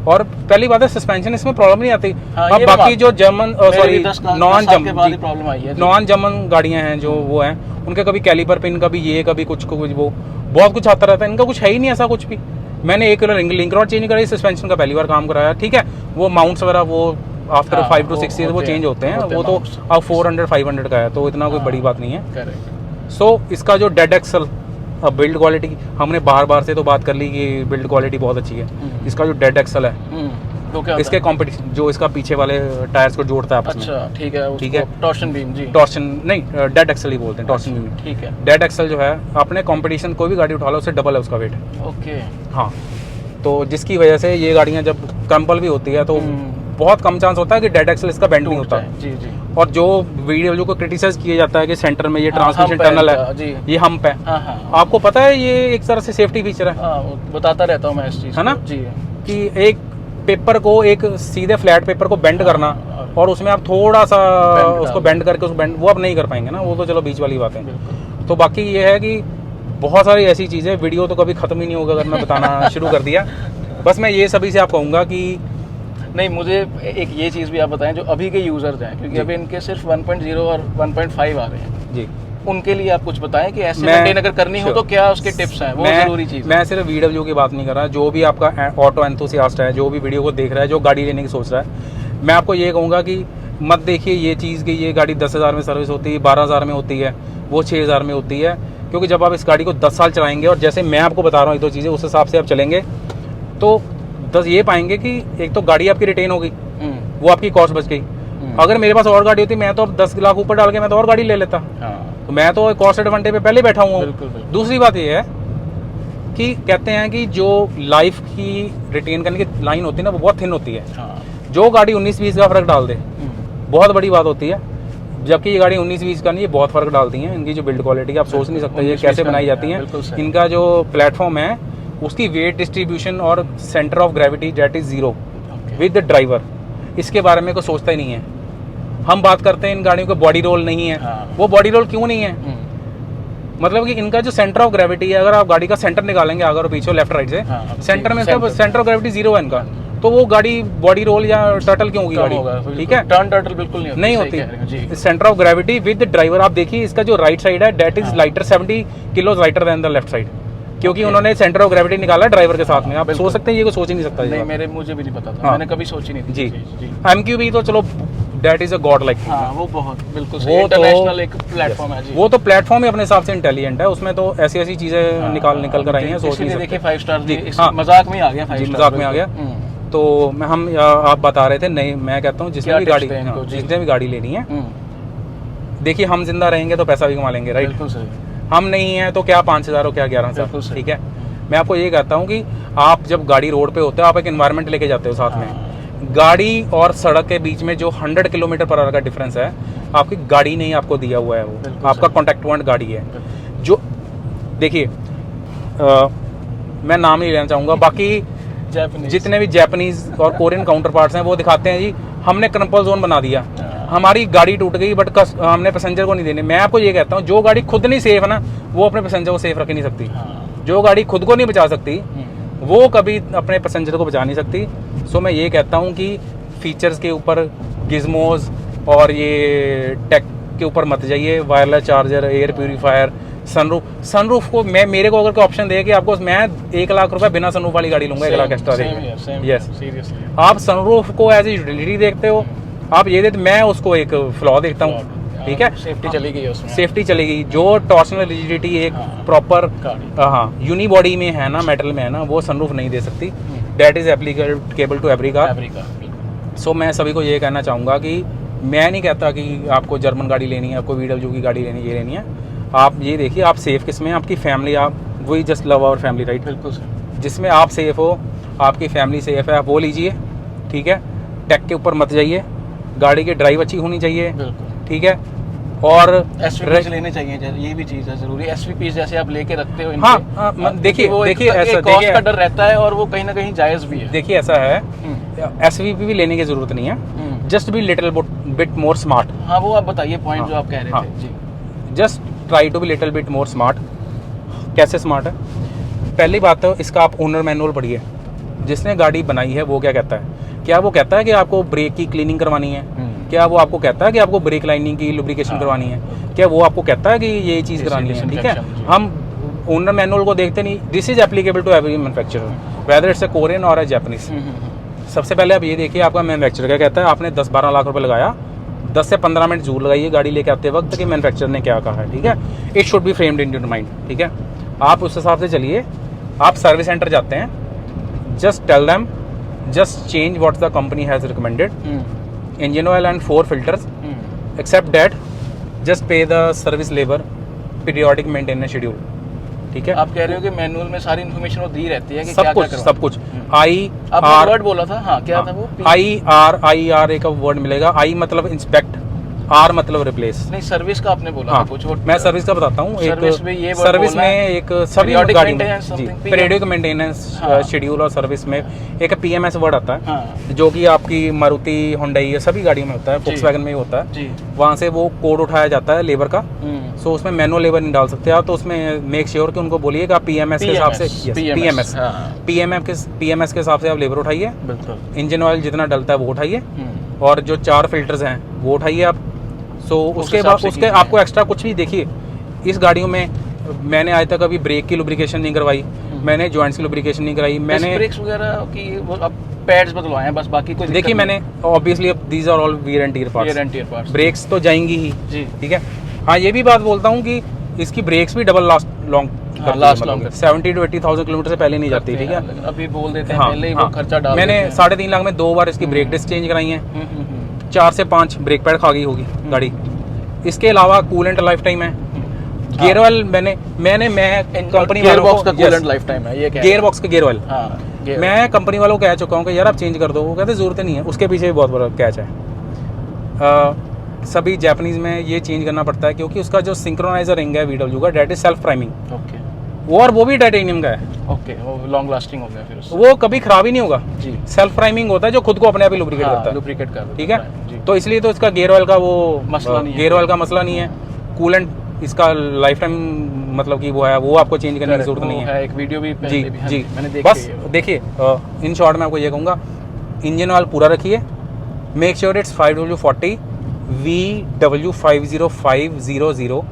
S2: और पहली बात है, सस्पेंशन इसमें प्रॉब्लम नहीं आती। अब बाकी जो जर्मन सॉरी नॉन जर्मन गाड़ियाँ हैं जो वो हैं, उनके कभी कैलिपर पिन, कभी ये, कभी कुछ वो बहुत कुछ आता रहता है। इनका कुछ है ही नहीं ऐसा कुछ भी। मैंने एक लिंक रॉड चेंज कराई, सस्पेंशन का पहली बार काम कराया। ठीक है, वो माउंट्स वगैरह वो आफ्टर 5 to 6 ईयर वो चेंज होते हैं। वो तो अब 400-500 का है, तो इतना कोई बड़ी बात नहीं है। सो इसका जो डेड एक्सल बिल्ड क्वालिटी, हमने बार से तो बात कर ली कि बिल्ड क्वालिटी बहुत अच्छी है। इसका जो डेड एक्सल है,
S1: तो क्या
S2: इसके कॉम्पिटिशन जो इसका पीछे वाले टायर्स को जोड़ता है आपस में।
S1: अच्छा, ठीक है। टॉर्शन बीम जी,
S2: टॉर्शन नहीं, डेड एक्सल ही बोलते हैं, टॉर्शन बीम।
S1: ठीक है।
S2: डेड एक्सल जो है, अपने कंपटीशन कोई भी गाड़ी उठा लो उससे डबल है उसका वेट।
S1: ओके।
S2: हाँ, तो जिसकी वजह से ये गाड़ियाँ जब क्रम्पल भी होती है तो बहुत कम चांस होता है कि डेड एक्सल इसका बेंड नहीं होता है।
S1: जी जी।
S2: और जो वीडियो को क्रिटिसाइज किया जाता है कि सेंटर में ये ट्रांसमिशन टनल है, ये हम्प है, आपको पता है ये एक तरह से सेफ्टी फीचर है।
S1: बताता रहता हूँ मैं इस चीज, है ना जी, कि
S2: एक पेपर को, एक सीधे फ्लैट पेपर को बेंड करना और उसमें आप थोड़ा सा उसको बेंड करके उस बेंड वो आप नहीं कर पाएंगे ना, वो तो चलो बीच वाली बात है। तो बाकी ये है कि बहुत सारी ऐसी चीज़ें, वीडियो तो कभी ख़त्म ही नहीं होगा अगर मैं बताना शुरू कर दिया। बस मैं ये सभी से आप कहूँगा कि
S1: नहीं, मुझे एक ये चीज़ भी आप बताएं जो अभी के यूज़र्स हैं, क्योंकि अभी इनके सिर्फ 1.0 और 1.5 आ रहे हैं जी, उनके लिए आप कुछ बताएं कि ऐसे मेंटेन अगर करनी हो तो क्या उसके टिप्स हैं, वो जरूरी चीज़।
S2: मैं सिर्फ VW की बात नहीं कर रहा, जो भी आपका ऑटो एंथुसियास्ट है, जो भी वीडियो को देख रहा है, जो गाड़ी लेने की सोच रहा है, मैं आपको ये कहूँगा कि मत देखिए ये चीज़ कि ये गाड़ी 10,000 में सर्विस होती है, 12,000 में होती है, वो 6,000 में होती है। क्योंकि जब आप इस गाड़ी को 10 साल चलाएंगे और जैसे मैं आपको बता रहा हूँ ये दो चीज़ें, उस हिसाब से आप चलेंगे तो 10 ये पाएंगे कि एक तो गाड़ी आपकी रिटेन होगी, वो आपकी कॉस्ट बच गई। अगर मेरे पास और गाड़ी होती, मैं तो 10 लाख ऊपर डाल के मैं तो और गाड़ी ले लेता। तो मैं तो कॉस्ट एडवांटेज पे पहले बैठा हुआ हूँ। दूसरी बात ये है कि कहते हैं कि जो लाइफ की रिटेन करने की लाइन होती है ना, वो बहुत थिन होती है। जो गाड़ी 19-20 का फर्क डाल दे बहुत बड़ी बात होती है, जबकि ये गाड़ी 19-20 का नहीं, ये बहुत फर्क डालती हैं। इनकी जो बिल्ड क्वालिटी आप सोच नहीं सकते ये कैसे बनाई जाती हैं। इनका जो प्लेटफॉर्म है उसकी वेट डिस्ट्रीब्यूशन और centre of gravity that is 0 with the driver, इसके बारे में कोई सोचता ही नहीं है। हम बात करते हैं इन गाड़ियों का बॉडी रोल नहीं है। वो बॉडी रोल क्यों नहीं है? मतलब कि इनका जो सेंटर ऑफ ग्रेविटी है, अगर आप गाड़ी का सेंटर निकालेंगे आगे और पीछे लेफ्ट राइट से, सेंटर में इसका सेंटर ऑफ ग्रेविटी 0 है इनका, तो वो गाड़ी बॉडी रोल या टर्टल क्यों होगी गाड़ी? ठीक है,
S1: टर्न टर्टल बिल्कुल नहीं
S2: होती। Centre of gravity with driver आप देखिए, इसका जो राइट साइड है that is lighter 70 kilo lighter than the left side, क्योंकि उन्होंने सेंटर ऑफ ग्रेविटी निकाला ड्राइवर के साथ में। आप सोच सकते हैं, ये कोई सोच ही नहीं सकता।
S1: नहीं, मुझे भी नहीं पता था, मैंने कभी सोची नहीं थी
S2: जी। MQB तो चलो that is a God like,
S1: वो बहुत बिल्कुल सही इंटरनेशनल एक प्लेटफॉर्म है जी।
S2: वो तो प्लेटफॉर्म ही अपने हिसाब से इंटेलिजेंट है, उसमें तो ऐसी ऐसी चीजें निकल कर आई हैं, सोच नहीं सकते।
S1: देखिए 5 स्टार जी, मजाक में आ गया, 5 स्टार
S2: मजाक में आ गया। तो हम आप बता रहे थे, नहीं मैं कहता हूँ जिसने भी गाड़ी लेनी है, देखिए हम जिंदा रहेंगे तो पैसा भी कमा लेंगे, राइट?
S1: बिल्कुल सही।
S2: हम नहीं हैं तो क्या 5,000 हो क्या 11,000, ठीक है। मैं आपको ये कहता हूँ कि आप जब गाड़ी रोड पे होते हो, आप एक एनवायरनमेंट लेके जाते हो साथ में। गाड़ी और सड़क के बीच में जो 100 किलोमीटर पर आवर का डिफरेंस है, आपकी गाड़ी नहीं आपको दिया हुआ है, वो आपका कॉन्टैक्ट पॉइंट गाड़ी है। जो देखिए मैं नाम नहीं लेना चाहूँगा, बाकी जितने भी जापानीज और कोरियन काउंटर पार्ट्स हैं वो दिखाते हैं जी हमने कंट्रोल जोन बना दिया, हमारी गाड़ी टूट गई बट हमने पैसेंजर को नहीं देने। मैं आपको ये कहता हूँ जो गाड़ी खुद नहीं सेफ है ना, वो अपने पैसेंजर को सेफ रख नहीं सकती। जो गाड़ी खुद को नहीं बचा सकती वो कभी अपने पैसेंजर को बचा नहीं सकती। सो मैं ये कहता हूँ कि फीचर्स के ऊपर, गिज़मोज और ये टेक के ऊपर मत जाइए। Wireless charger, air purifier, sunroof को मेरे को अगर कोई ऑप्शन दे कि आपको, मैं 1 लाख रुपए बिना सनरूफ वाली गाड़ी लूंगा, 1 लाख एक्स्ट्रा देंगे। यस, आप सनरूफ को एज ए यूटिलिटी देखते हो, आप ये देते, मैं उसको एक फ्लॉ देखता हूँ, ठीक है।
S1: सेफ्टी चली गई उसमें,
S2: सेफ्टी चली गई। जो टॉर्शनल रिजिडिटी एक प्रॉपर यूनी बॉडी में है ना, मेटल में है ना, वो सनरूफ नहीं दे सकती। That is applicable to every car. So मैं सभी को ये कहना चाहूँगा कि मैं नहीं कहता कि आपको जर्मन गाड़ी लेनी है, आपको VW की गाड़ी लेनी, ये लेनी है। आप ये देखिए आप सेफ किस में, आपकी फैमिली, आप वही just love our family, right.
S1: बिल्कुल सर।
S2: जिसमें आप सेफ हो, आपकी फैमिली सेफ है, आप वो लीजिए, ठीक है। टेक के ऊपर मत जाइए, गाड़ी की ड्राइव अच्छी होनी चाहिए, ठीक है। और
S1: SVPs लेने चाहिए, ये भी चीज़ है जरूरी। SVPs जैसे आप लेके रखते हो,
S2: हाँ देखिए ऐसा
S1: कॉस्ट का डर रहता है और वो कहीं ना कहीं जायज़ भी है।
S2: देखिए ऐसा है, SVP भी लेने की जरूरत नहीं है, just be little bit more smart.
S1: हाँ वो आप बताइए पॉइंट जो आप कह रहे थे जी।
S2: Just try to be little bit more smart. कैसे स्मार्ट है? पहली बात तो इसका आप ओनर मैनुअल पढ़िए। जिसने गाड़ी बनाई है वो क्या कहता है? क्या वो कहता है कि आपको ब्रेक की क्लीनिंग करवानी है? क्या वो आपको कहता है कि आपको ब्रेक लाइनिंग की लुब्रिकेशन करवानी है? क्या वो आपको कहता है कि ये चीज़ करानी है? ठीक है, हम ओनर मैनुअल को देखते नहीं। This is applicable to every manufacturer whether it's a Korean or a Japanese. सबसे पहले आप ये देखिए आपका मैन्युफैक्चरर क्या कहता है। आपने 10-12 लाख रुपए लगाया, 10 से 15 मिनट जरूर लगाइए गाड़ी लेके आते वक्त कि मैन्युफैक्चरर ने क्या कहा है, ठीक है। It should be framed in your mind, ठीक है। आप उस हिसाब से चलिए। आप सर्विस सेंटर जाते हैं, just tell them, just change what the company has recommended, engine oil and 4 filters, except that just pay the service labor, periodic maintenance schedule, ठीक है।
S1: आप कह रहे हो कि मैनुअल में सारी इन्फॉर्मेशन वो दी रहती है कि
S2: सब कुछ सब कुछ।
S1: आपने वर्ड बोला था, हाँ क्या था वो?
S2: IR एक वर्ड मिलेगा। I मतलब इंस्पेक्ट, R मतलब रिप्लेस।
S1: नहीं, सर्विस का आपने बोला था कुछ।
S2: मैं सर्विस का बताता हूँ।
S1: सर्विस में ये
S2: सर्विस में एक सभी गाड़ी में पीरियडिक मेंटेनेंस शेड्यूल, और सर्विस में एक PMS वर्ड आता है, जो कि आपकी मारुति, हुंडई, सभी गाड़ियों में होता है, फोक्सवैगन में भी होता है। वहाँ से वो कोड उठाया जाता है लेबर का। सो उसमें मैनुअल लेबर नहीं डाल सकते आप, तो उसमें मेक श्योर कि उनको बोलिए कि आप PMS के हिसाब से, PMS के हिसाब से आप लेबर उठाइए। इंजन ऑयल जितना डलता है वो उठाइए, और जो 4 फिल्टर्स हैं वो उठाइए आप। सो उसके बाद उसके आपको एक्स्ट्रा कुछ भी देखिए। इस गाड़ियों में मैंने आज तक अभी ब्रेक की लुब्रिकेशन नहीं करवाई, मैंने जॉइंट्स की लुब्रिकेशन नहीं कराई, मैंने
S1: ब्रेक्स वगैरह की वो अब पैड्स बदलवाए हैं बस, बाकी कोई
S2: देखिए मैंने obviously these are all wear and tear parts. Brakes तो जाएंगी ही, ठीक है। हाँ ये भी बात बोलता हूँ कि इसकी ब्रेक्स भी डबल लॉन्ग 70 to 80,000 किलोमीटर से पहले नहीं जाती, ठीक है।
S1: अभी बोल देते हैं पहले ही वो खर्चा डाल।
S2: मैंने 3.5 लाख में 2 बार इसकी ब्रेक डिस्क चेंज कराई हैं, 4 से 5 ब्रेक पैड खा गई होगी गाड़ी। इसके अलावा कूलेंट लाइफ टाइम है। गियर ऑयल मैं कंपनी वालों को,
S1: कूलेंट लाइफ टाइम है, ये क्या
S2: गियर बॉक्स का गियर ऑयल मैं कंपनी वालों को कह चुका हूँ कि यार आप चेंज कर दो। वो कहते जरूरत नहीं है। उसके पीछे भी बहुत बड़ा कैच है। सभी जापानीज में ये चेंज करना पड़ता है क्योंकि उसका जो सिंक्रोनाइजर रिंग है VW का, डेट इज सेल्फ प्राइमिंग, और वो भी टाइटेनियम का है।
S1: वो लॉन्ग लास्टिंग हो गया, फिर
S2: वो कभी खराब ही नहीं होगा जी। सेल्फ प्राइमिंग होता है जो खुद को अपने आप ही लुब्रिकेट करता है, ठीक है। तो इसलिए तो इसका गियर ऑयल का वो मसला नहीं है, गियर ऑयल का मसला नहीं है। कूलेंट इसका लाइफ टाइम मतलब कि वो है, वो आपको चेंज करने की जरूरत नहीं है।
S1: एक वीडियो भी
S2: जी जी बस देखिए इन शॉर्ट में आपको ये कहूँगा, इंजन ऑयल पूरा रखिए, make sure it's 5W40 VW50500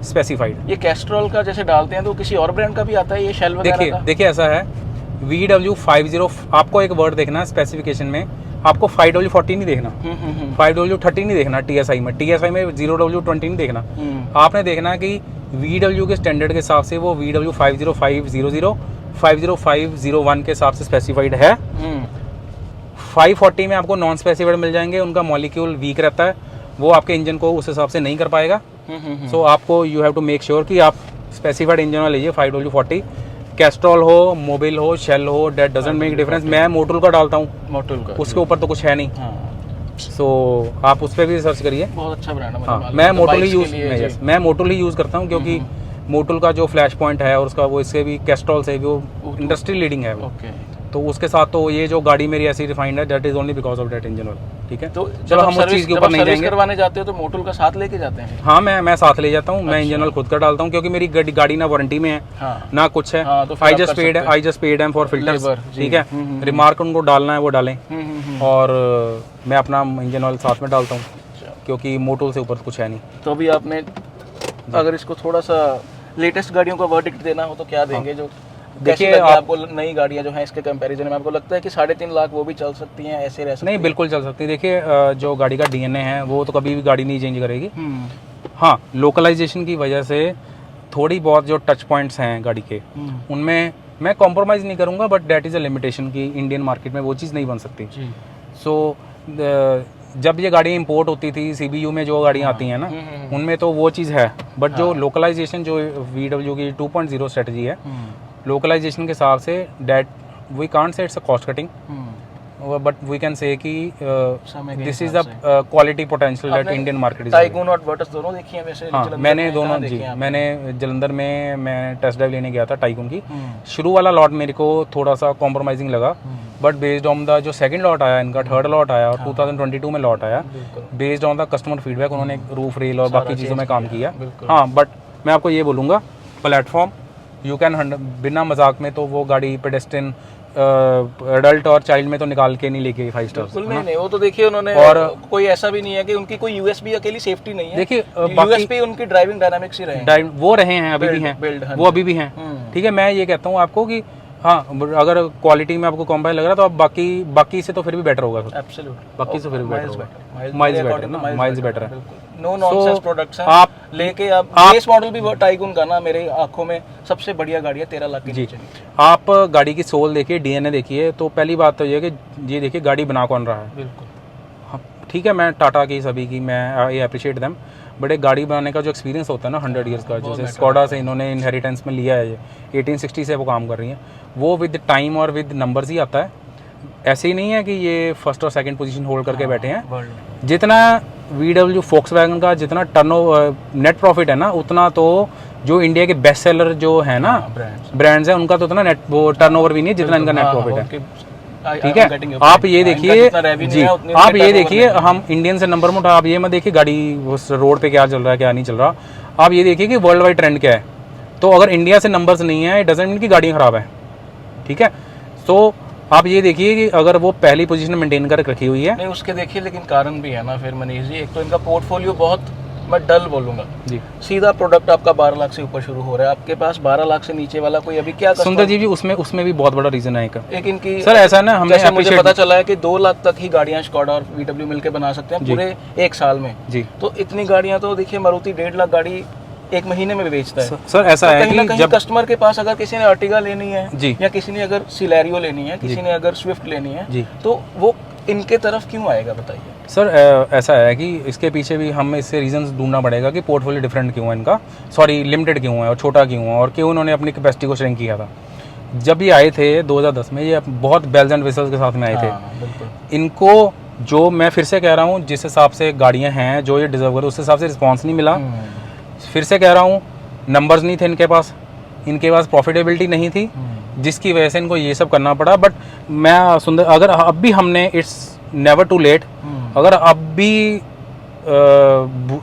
S2: specified.
S1: ये कैस्ट्रॉल का जैसे डालते हैं तो किसी और ब्रांड का भी आता है ये शेल वगैरह का?
S2: देखिए ऐसा है, VW50 आपको एक वर्ड देखना है स्पेसिफिकेशन में, आपको 5W40 नहीं देखना, 5W30 नहीं देखना। TSI में 0W20 नहीं देखना। आपने देखना है कि VW के स्टैंडर्ड के हिसाब से वो VW50500 50501 के हिसाब से स्पेसिफाइड है। 540 में आपको नॉन स्पेसिफाइड मिल जाएंगे, उनका मॉलिक्यूल वीक रहता है, वो आपके इंजन को उस हिसाब से नहीं कर पाएगा। सो आपको you have to make sure कि आप स्पेसिफाइड इंजन वाला लीजिए 5W40, कैस्ट्रॉल हो, मोबिल हो, शेल हो, दैट डजंट मेक डिफरेंस। मैं मोटुल का डालता हूँ,
S1: मोटुल का,
S2: उसके ऊपर तो कुछ है नहीं। सो आप उस पर भी सर्च करिए,
S1: बहुत अच्छा ब्रांड है।
S2: हाँ, मैं मोटुल ही यूज़ करता हूँ, क्योंकि मोटुल का जो फ्लैश पॉइंट है और उसका वो इससे भी कैस्ट्रॉल से भी वो इंडस्ट्री लीडिंग है वो। तो उसके साथ तो ये जो गाड़ी मेरी ऐसी रिफाइंड है, that is only because of that engine oil. ठीक है, तो चलो हम उस चीज़ के ऊपर नहीं जाएंगे।
S1: करवाने जाते हो तो मोटुल का साथ लेके जाते हैं?
S2: हाँ, मैं साथ ले जाता हूँ। मैं इंजन ऑयल खुद का डालता हूँ, क्योंकि मेरी गाड़ी ना वारंटी में है ना कुछ है। I just paid them for filters. ठीक है, रिमार्क उनको डालना है वो डालें, और मैं अपना इंजन ऑयल साथ में डालता हूँ, क्योंकि मोटुल से ऊपर कुछ है नहीं।
S1: तो अभी आपने अगर इसको थोड़ा सा लेटेस्ट गाड़ियों का वर्डिक्ट देना हो तो क्या देंगे? जो देखिए आपको नई गाड़ियां जो हैं इसके कंपैरिजन में आपको लगता है कि 3.5 लाख वो भी चल सकती हैं, ऐसे रह सकती हैं?
S2: नहीं, बिल्कुल चल सकती है। देखिए जो गाड़ी का डीएनए है वो तो कभी भी गाड़ी नहीं चेंज करेगी। हाँ, लोकलाइजेशन की वजह से थोड़ी बहुत जो टच पॉइंट्स हैं गाड़ी के, उनमें मैं कॉम्प्रोमाइज़ नहीं करूँगा, but that is a limitation की इंडियन मार्केट में वो चीज़ नहीं बन सकती। सो जब ये गाड़ियाँ इंपोर्ट होती थी, CBU में जो गाड़ियाँ आती हैं ना, उनमें तो वो चीज़ है, बट जो लोकलाइजेशन जो VW की 2.0 स्ट्रेटजी है, लोकलाइजेशन के हिसाब से that we can't say it's a cost cutting, but we can say कि this is the quality potential that Indian market is.
S1: Taigun और वर्टस दोनों देखी हैं वैसे?
S2: हाँ, मैंने दोनों जी, मैंने जलंधर में मैं टेस्ट ड्राइव लेने गया था टाइगून की। शुरू वाला लॉट मेरे को थोड़ा सा कॉम्प्रोमाइजिंग लगा, बट बेस्ड ऑन द जो सेकंड लॉट आया इनका, थर्ड लॉट आया और 2022 में लॉट आया, based on the customer feedback उन्होंने रूफ रेल और बाकी चीज़ों में काम किया। हाँ, बट मैं आपको ये बोलूँगा, प्लेटफॉर्म यू कैन, बिना मजाक में तो वो गाड़ी पेडेस्ट्रियन एडल्ट और चाइल्ड में तो निकाल के नहीं लेके 5 स्टार।
S1: नहीं, वो तो देखिए उन्होंने, और कोई ऐसा भी नहीं है कि उनकी कोई यूएसपी अकेली सेफ्टी नहीं है।
S2: देखिए
S1: यूएसपी उनकी ड्राइविंग डायनामिक्स ही रहे,
S2: वो रहे हैं, अभी भी हैं, वो अभी भी हैं। ठीक है, मैं ये कहता हूँ आपको कि हाँ, अगर क्वालिटी में आपको कॉम्पायर लग रहा है तो आप बाकी से तो फिर भी बेटर होगा।
S1: एब्सोल्युटली,
S2: बाकी से फिर भी बेटर होगा, माइल्स बेटर है।
S1: नो नॉनसेंस प्रोडक्ट्स हैं आप लेके। आप बेस मॉडल भी टाइगून का ना मेरे आंखों में सबसे बढ़िया गाड़ी है 13 लाख की। जी,
S2: आप गाड़ी की सोल देखिए, डीएनए देखिए, तो पहली बात तो ये है कि ये देखिए गाड़ी बना कौन रहा है।
S1: बिल्कुल,
S2: हाँ, ठीक है, मैं टाटा की सभी की मैं आई अप्रिशिएट देम, बट एक गाड़ी बनाने का जो एक्सपीरियंस होता है ना 100 ईयर्स का, जैसे स्कोडा से इन्होंने इनहेरिटेंस में लिया है, 1860 से वो काम कर रही हैं, वो विद टाइम और विद नंबर्स ही आता है। ऐसे ही नहीं है कि ये फर्स्ट और सेकंड पोजीशन होल्ड करके बैठे हैं। जितना VW Volkswagen का जितना नेट प्रॉफिट है ना, उतना तो जो इंडिया के बेस्ट सेलर जो है ना ब्रांड्स हैं, उनका तो उतना नेट वो टर्नओवर भी नहीं है जितना इनका नेट प्रॉफिट है। ठीक है, आप ये देखिए जी, आप ये देखिए, हम इंडियन से नंबर में उठा, आप ये मत देखिए गाड़ी उस रोड पे क्या चल रहा है क्या नहीं चल रहा, आप ये देखिए कि वर्ल्ड वाइड ट्रेंड क्या है। तो अगर इंडिया से नंबर्स नहीं है, इट डजंट मीन कि गाड़ी खराब है। ठीक है, तो आप ये देखिए कि अगर वो पहली पोजीशन मेंटेन कर रखी हुई है,
S1: नहीं उसके देखिए, लेकिन कारण भी है ना फिर मनीष जी। एक तो इनका पोर्टफोलियो बहुत, मैं डल बोलूंगा जी, सीधा प्रोडक्ट आपका 12 लाख से ऊपर शुरू हो रहा है, आपके पास 12 लाख से नीचे वाला कोई अभी क्या?
S2: सुंदर जी उसमें भी बहुत बड़ा रीजन है एक इनकी
S1: सर, ऐसा ना, हमें मुझे पता चला है कि 2 लाख तक ही गाड़ियां स्कोडा और VW मिलकर बना सकते हैं पूरे 1 साल में जी। तो इतनी गाड़ियां तो देखिए, मारुति 1.5 लाख गाड़ी 1 महीने में बेचता है।
S2: सर ऐसा है कि
S1: जब कस्टमर के पास अगर किसी ने अर्टिगा लेनी है जी, या किसी ने अगर सिलेरियो लेनी है, किसी ने अगर स्विफ्ट लेनी है जी, तो वो इनके तरफ क्यों आएगा बताइए?
S2: सर ऐसा है कि इसके पीछे भी हमें इससे रीजंस ढूंढना पड़ेगा कि पोर्टफोलियो डिफरेंट क्यों है इनका, सॉरी लिमिटेड क्यों है और छोटा क्यों है, और क्यों उन्होंने अपनी कैपेसिटी को श्रिंक किया था। जब ये आए थे 2010 में, ये बहुत बेल्स एंड विसल्स के साथ में आए थे। इनको जो मैं फिर से कह रहा हूँ, जिस हिसाब से गाड़ियाँ हैं जो ये डिजर्व कर, उस हिसाब से रिस्पॉन्स नहीं मिला। फिर से कह रहा हूँ, नंबर्स नहीं थे इनके पास प्रॉफिटेबिलिटी नहीं थी, जिसकी वजह से इनको ये सब करना पड़ा। बट मैं सुंदर, अगर अब भी हमने, इट्स नेवर टू लेट, अगर अब भी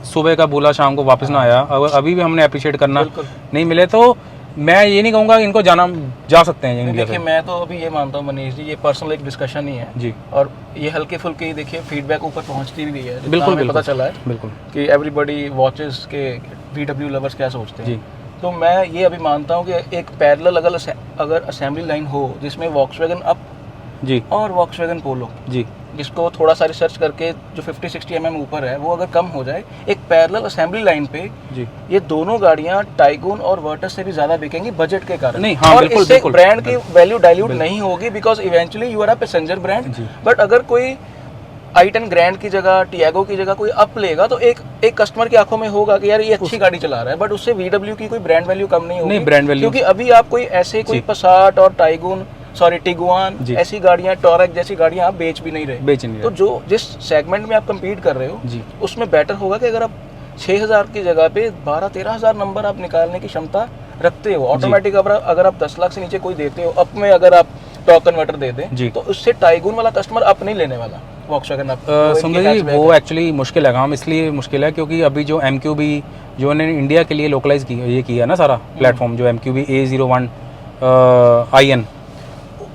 S2: सुबह का बोला शाम को वापस ना आया, अगर अभी भी हमने अप्रिशिएट करना नहीं मिले, तो मैं ये नहीं कहूँगा इनको जा सकते हैं इंडिया से।
S1: देखिए, मैं तो अभी ये मानता हूँ मनीष जी, ये पर्सनल एक डिस्कशन ही है जी, और ये हल्के फुल्के देखिए फीडबैक ऊपर पहुँचती भी है। बिल्कुल पता चला है बिल्कुल कि एवरीबॉडी वॉचेस के VW लवर्स क्या सोचते हैं। तो मैं ये अभी मानता हूँ कि एक पैरेलल अगर असेंबली लाइन हो जिसमें वॉक्सवैगन अप जी और वॉक्सवैगन पोलो जी, जिसको थोड़ा सा रिसर्च करके जो 50-60 mm ऊपर है वो अगर कम हो जाए, एक पैरेलल असेंबली लाइन पे जी, ये दोनों गाड़ियां टाइगून और वर्टस से भी ज्यादा बिकेंगी बजट के कारण। नहीं, हाँ, और इससे ब्रांड की वैल्यू डाइल्यूट नहीं होगी, because eventually you are a passenger brand. But अगर कोई i10 ग्रैंड की जगह, टियागो की जगह कोई अप लेगा तो एक कस्टमर की आंखों में होगा कि यार ये अच्छी गाड़ी चला रहा है, बट उससे VW की कोई ब्रांड वैल्यू कम नहीं होगी।
S2: नहीं, ब्रांड वैल्यू,
S1: क्योंकि अभी आप कोई ऐसे कोई पसाट और टिगुआन ऐसी गाड़ियां, टॉरक जैसी गाड़ियां आप बेच भी नहीं रहे। तो जो जिस सेगमेंट में आप कम्पीट कर रहे हो उसमें बेटर होगा कि अगर आप 6000 की जगह पे 12-13 नंबर आप निकालने की क्षमता रखते हो ऑटोमेटिक, अगर आप 10 लाख से नीचे कोई देते हो अप में, अगर आप टॉर्क कन्वर्टर दे दें तो उससे टाइगून वाला कस्टमर अप नहीं लेने वाला वॉक्सवैगन अप।
S2: सुंदर जी, वो एक्चुअली मुश्किल है काम, इसलिए मुश्किल है क्योंकि अभी जो MQB जो उन्होंने इंडिया के लिए लोकलाइज ये किया ना सारा प्लेटफॉर्म, जो MQB A01 IN,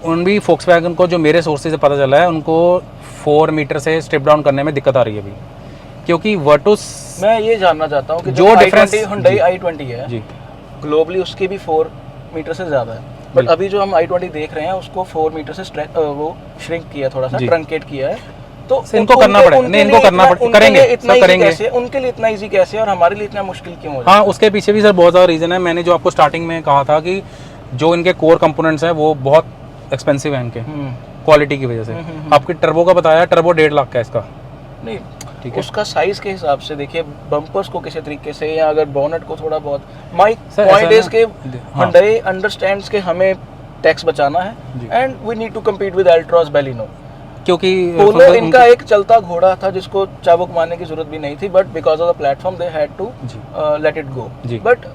S2: उन भी Volkswagen को जो मेरे सोर्सेज से पता चला है उनको 4 मीटर से स्टेप डाउन करने में दिक्कत आ रही है अभी, क्योंकि वर्टुस,
S1: मैं ये जानना चाहता हूँ कि
S2: जो डिफरेंस
S1: Hyundai i20 है जी, ग्लोबली उसके भी 4 मीटर से ज़्यादा है, बट अभी जो हम i20 देख रहे हैं उसको 4 मीटर से वो श्रिंक किया, थोड़ा सा ट्रंकेट किया है। तो
S2: इनको करना पड़ेगा, नहीं इनको करना पड़ेगा, करेंगे सब करेंगे।
S1: उनके लिए इतना इजी कैसे और हमारे लिए इतना मुश्किल क्यों हो?
S2: हाँ, उसके पीछे भी सर बहुत ज़्यादा रीज़न है। मैंने जो आपको स्टार्टिंग में कहा था कि जो इनके कोर कंपोनेंट्स हैं वो बहुत एक्सपेंसिव है इनके क्वालिटी की वजह से। आपके टर्बो का बताया, टर्बो 1.5 लाख का है इसका,
S1: नहीं ठीक है, उसका साइज के हिसाब से देखिए, बम्पर्स को किसी तरीके से, या अगर बोनट को थोड़ा बहुत, माय पॉइंट इज के Hyundai अंडरस्टैंड्स के हमें टैक्स बचाना है and we need to compete with Altroz, Baleno, क्योंकि पोलो इनका एक चलता घोड़ा था जिसको चाबुक मारने की जरूरत भी नहीं थी, but because of the platform they had to let it go. But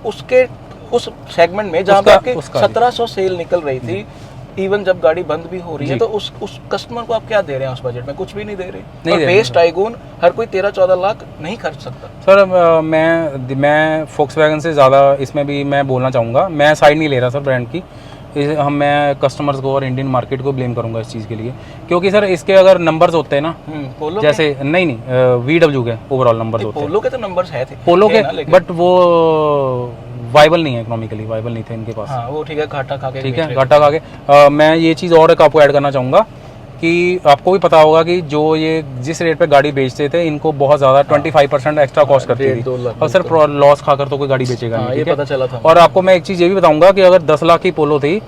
S1: उसके उस सेगमेंट में जहाँ पे 1700 सेल निकल रही थी, इवन जब गाड़ी बंद भी हो रही है, तो उस कस्टमर को आप क्या दे रहे हैं उस बजट में? कुछ भी नहीं दे रहे। और बेस टाइगून हर कोई 13-14 लाख नहीं खर्च सकता।
S2: सर मैं Volkswagen से ज़्यादा इसमें भी मैं बोलना चाहूँगा, मैं साइड नहीं ले रहा सर ब्रांड की, मैं कस्टमर्स को और इंडियन मार्केट को ब्लेम करूँगा इस चीज़ के लिए, क्योंकि सर इसके अगर नंबर्स होते हैं ना, जैसे नहीं VW के ओवरऑल नंबर्स होते हैं,
S1: पोलो के तो नंबर्स है थे,
S2: पोलो के, बट वो वाइबल नहीं है, इकोनॉमिकली वाइबल नहीं थे इनके पास।
S1: हाँ, वो ठीक है, घाटा खा के,
S2: ठीक है, घाटा खा के। मैं ये चीज़ और एक आपको ऐड करना चाहूँगा कि आपको भी पता होगा कि जो ये जिस रेट पे गाड़ी बेचते थे, इनको बहुत ज़्यादा 25% एक्स्ट्रा कॉस्ट करती थी, और सर लॉस खाकर तो कोई गाड़ी बेचेगा नहीं,
S1: ये पता चला था।
S2: और आपको मैं एक चीज़ ये भी बताऊँगा कि अगर 10 लाख की पोलो थी,